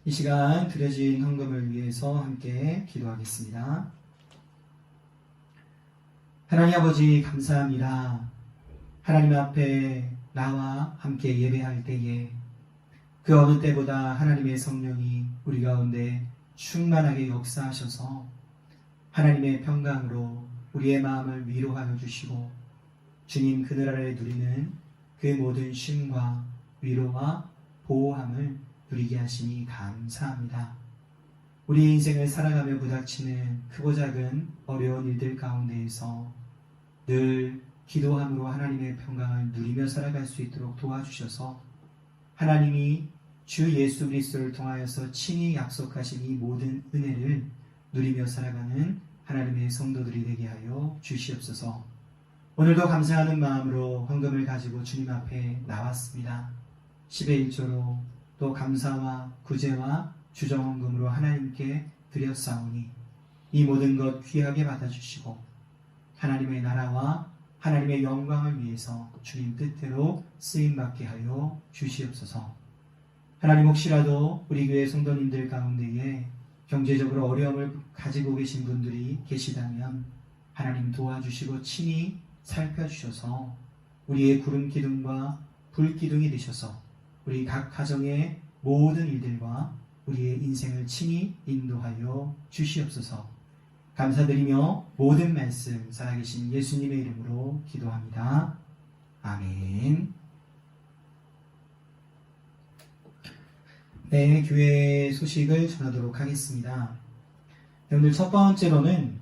이 시간 드려진 헌금을 위해서 함께 기도하겠습니다. 하나님 아버지 감사합니다. 하나님 앞에 나와 함께 예배할 때에 그 어느 때보다 하나님의 성령이 우리 가운데 충만하게 역사하셔서 하나님의 평강으로 우리의 마음을 위로하여 주시고 주님 그늘 아래 누리는 그 모든 쉼과 위로와 보호함을 누리게 하시니 감사합니다. 우리 인생을 살아가며 부닥치는 크고 작은 어려운 일들 가운데에서 늘 기도함으로 하나님의 평강을 누리며 살아갈 수 있도록 도와주셔서 하나님이 주 예수 그리스도를 통하여서 친히 약속하신 이 모든 은혜를 누리며 살아가는 하나님의 성도들이 되게 하여 주시옵소서. 오늘도 감사하는 마음으로 헌금을 가지고 주님 앞에 나왔습니다. 10의 1조로 또 감사와 구제와 주정헌금으로 하나님께 드렸사오니 이 모든 것 귀하게 받아주시고 하나님의 나라와 하나님의 영광을 위해서 주님 뜻대로 쓰임받게 하여 주시옵소서. 하나님 혹시라도 우리 교회 성도님들 가운데에 경제적으로 어려움을 가지고 계신 분들이 계시다면 하나님 도와주시고 친히 살펴주셔서 우리의 구름기둥과 불기둥이 되셔서 우리 각 가정의 모든 일들과 우리의 인생을 친히 인도하여 주시옵소서. 감사드리며 모든 말씀 살아계신 예수님의 이름으로 기도합니다. 아멘. 네, 교회 소식을 전하도록 하겠습니다. 오늘 첫 번째로는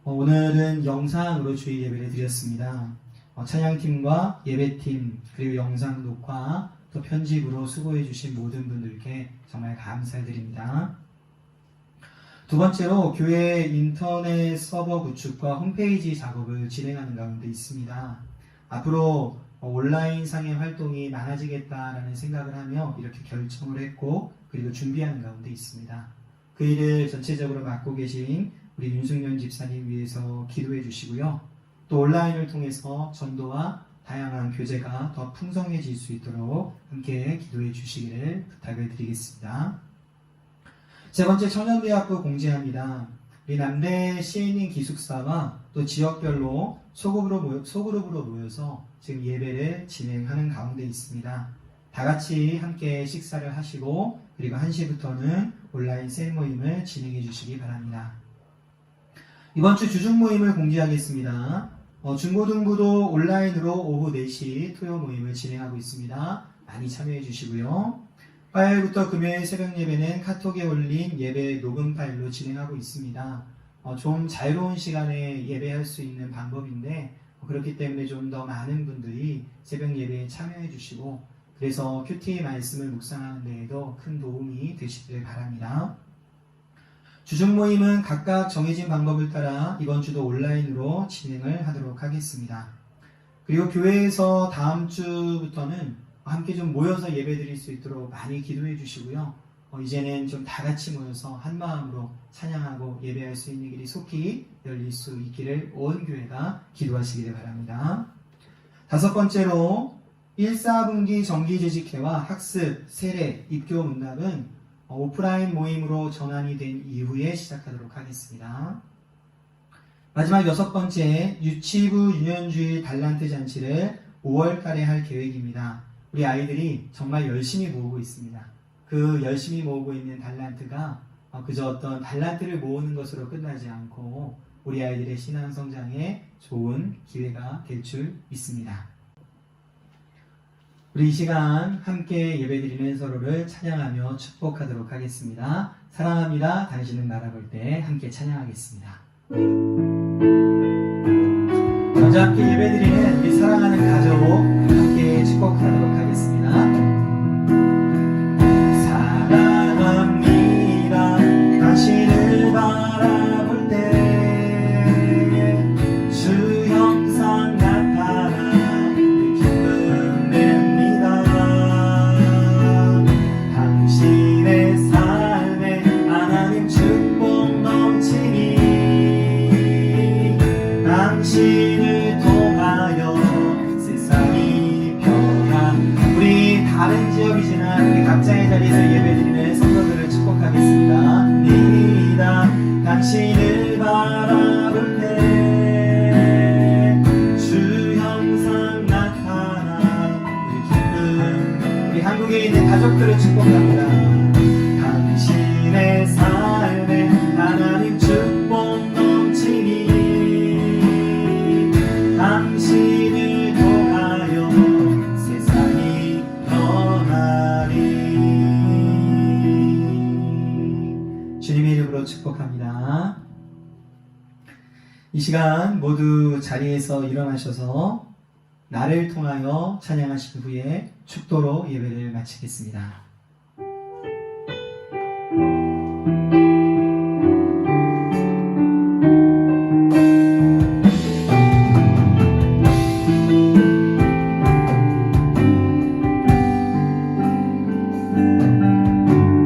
오늘은 영상으로 주일 예배를 드렸습니다. 찬양팀과 예배팀 그리고 영상 녹화 또 편집으로 수고해 주신 모든 분들께 정말 감사드립니다. 두 번째로 교회 인터넷 서버 구축과 홈페이지 작업을 진행하는 가운데 있습니다. 앞으로 온라인상의 활동이 많아지겠다라는 생각을 하며 이렇게 결정을 했고 그리고 준비하는 가운데 있습니다. 그 일을 전체적으로 맡고 계신 우리 윤승년 집사님 위해서 기도해 주시고요. 또 온라인을 통해서 전도와 다양한 교제가 더 풍성해질 수 있도록 함께 기도해 주시기를 부탁을 드리겠습니다. 세 번째 청년대학부 공지합니다. 우리 남대 시애닝 기숙사와 또 지역별로 소그룹으로 모여서 지금 예배를 진행하는 가운데 있습니다. 다 같이 함께 식사를 하시고 그리고 1시부터는 온라인 셀 모임을 진행해 주시기 바랍니다. 이번 주 주중 모임을 공지하겠습니다. 중고등부도 온라인으로 오후 4시 토요 모임을 진행하고 있습니다. 많이 참여해 주시고요. 화요일부터 금요일 새벽 예배는 카톡에 올린 예배 녹음 파일로 진행하고 있습니다. 좀 자유로운 시간에 예배할 수 있는 방법인데 그렇기 때문에 좀 더 많은 분들이 새벽 예배에 참여해 주시고 그래서 큐티 말씀을 묵상하는 데에도 큰 도움이 되시길 바랍니다. 주중 모임은 각각 정해진 방법을 따라 이번 주도 온라인으로 진행을 하도록 하겠습니다. 그리고 교회에서 다음 주부터는 함께 좀 모여서 예배 드릴 수 있도록 많이 기도해 주시고요. 이제는 좀 다 같이 모여서 한 마음으로 찬양하고 예배할 수 있는 길이 속히 열릴 수 있기를 온 교회가 기도하시기를 바랍니다. 다섯 번째로 1, 4분기 정기재직회와 학습, 세례, 입교 문답은 오프라인 모임으로 전환이 된 이후에 시작하도록 하겠습니다. 마지막 여섯 번째, 유치부 유년주일 달란트 잔치를 5월달에 할 계획입니다. 우리 아이들이 정말 열심히 모으고 있습니다. 그 열심히 모으고 있는 달란트가 그저 어떤 달란트를 모으는 것으로 끝나지 않고 우리 아이들의 신앙 성장에 좋은 기회가 될 줄 믿습니다. 우리 이 시간 함께 예배드리는 서로를 찬양하며 축복하도록 하겠습니다. 사랑합니다. 당신은 바라볼 때 함께 찬양하겠습니다. 먼저 함께 예배드리는 우리 사랑하는 가족 함께 축복하도록 하겠습니다. 사랑합니다. 당신을 바라볼 때 주 형상 나타나 기쁨됩니다. 당신의 삶에 하나님 축복 넘치니 당신을 통하여 세상이 변한 우리 다른 지역이지만 우리 각자의 자리에서 예배드리는 성도들을 축복하겠습니다. 믿다 당신을 바라볼 때 주 형상 나타나 우리 기쁨 우리 한국에 있는 가족들을 축복합니다. 당신의 삶에 하나님 축복 넘치니 당신을 통하여 세상이 변하리. 주님의 이름으로 축복합니다. 이 시간 모두 자리에서 일어나셔서 나를 통하여 찬양하신 후에 축도로 예배를 마치겠습니다.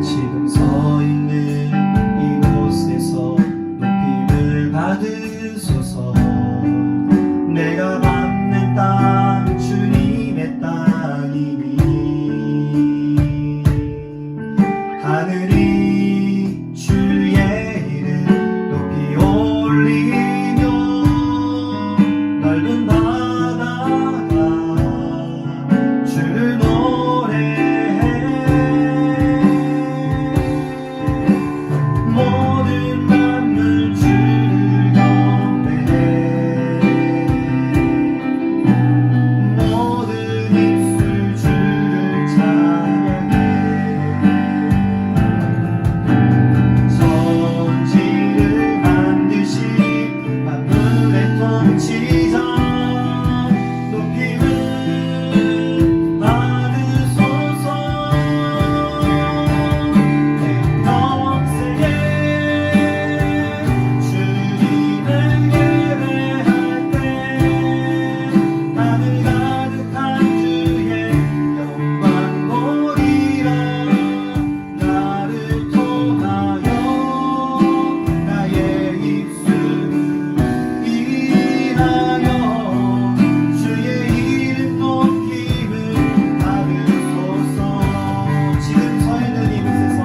지금 서 있는 이곳에서 높임을 받으소서. 내가 받는 땅 주님의 땅이니 하늘이 주의 이름 높이 올리며 넓은 바다가 주를 모든 만물 주를 경배해 모든 입술 주를 찬양해 천지를 만드신 만물의 통치자 높임을 받으소서. 평생에 주님을 예배할 때 하늘 가득한 주의 영광 보리라. 나를 통하여 나의 입술을 인하여 주의 이름 높임을 받으소서. 지금 서 있는 이곳에서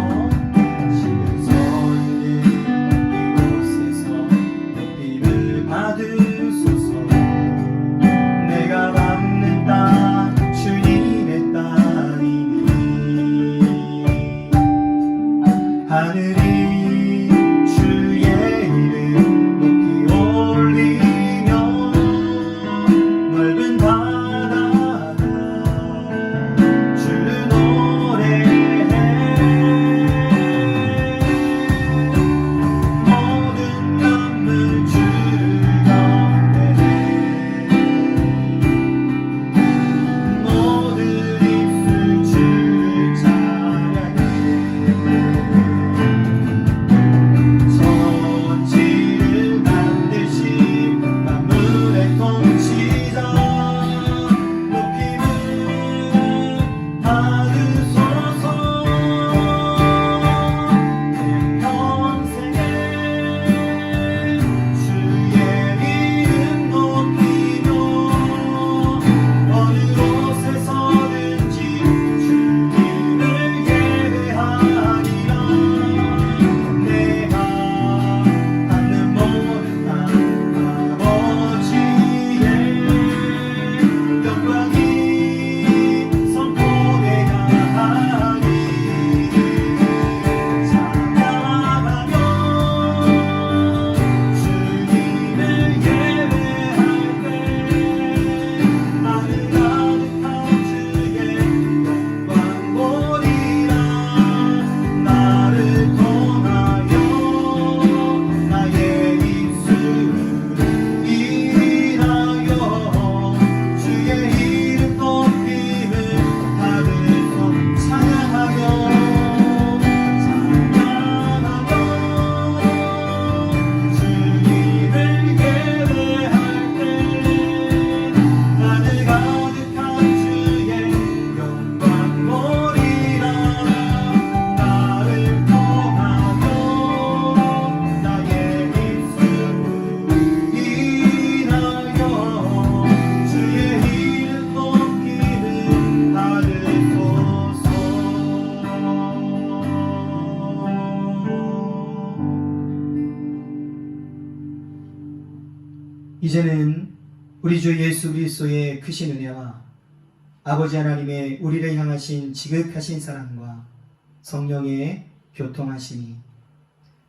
높임을 받으소서. 내가 받는 땅 주님의 땅이니 하늘이 주의 이름 높이 올리며 넓은 바다가 주를 노래해 모든 만물 주를 경배해 모든 입술 주를 찬양해 이제는 우리 주 예수 그리스도의 크신 은혜와 아버지 하나님의 우리를 향하신 지극하신 사랑과 성령의 교통하심이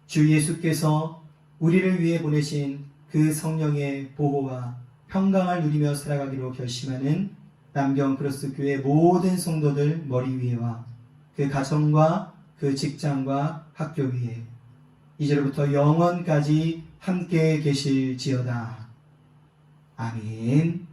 주 예수께서 우리를 위해 보내신 그 성령의 보호와 평강을 누리며 살아가기로 결심하는 남경 크로스 교회 모든 성도들 머리 위에와 그 가정과 그 직장과 학교 위에 이제로부터 영원까지 함께 계실지어다. 아멘.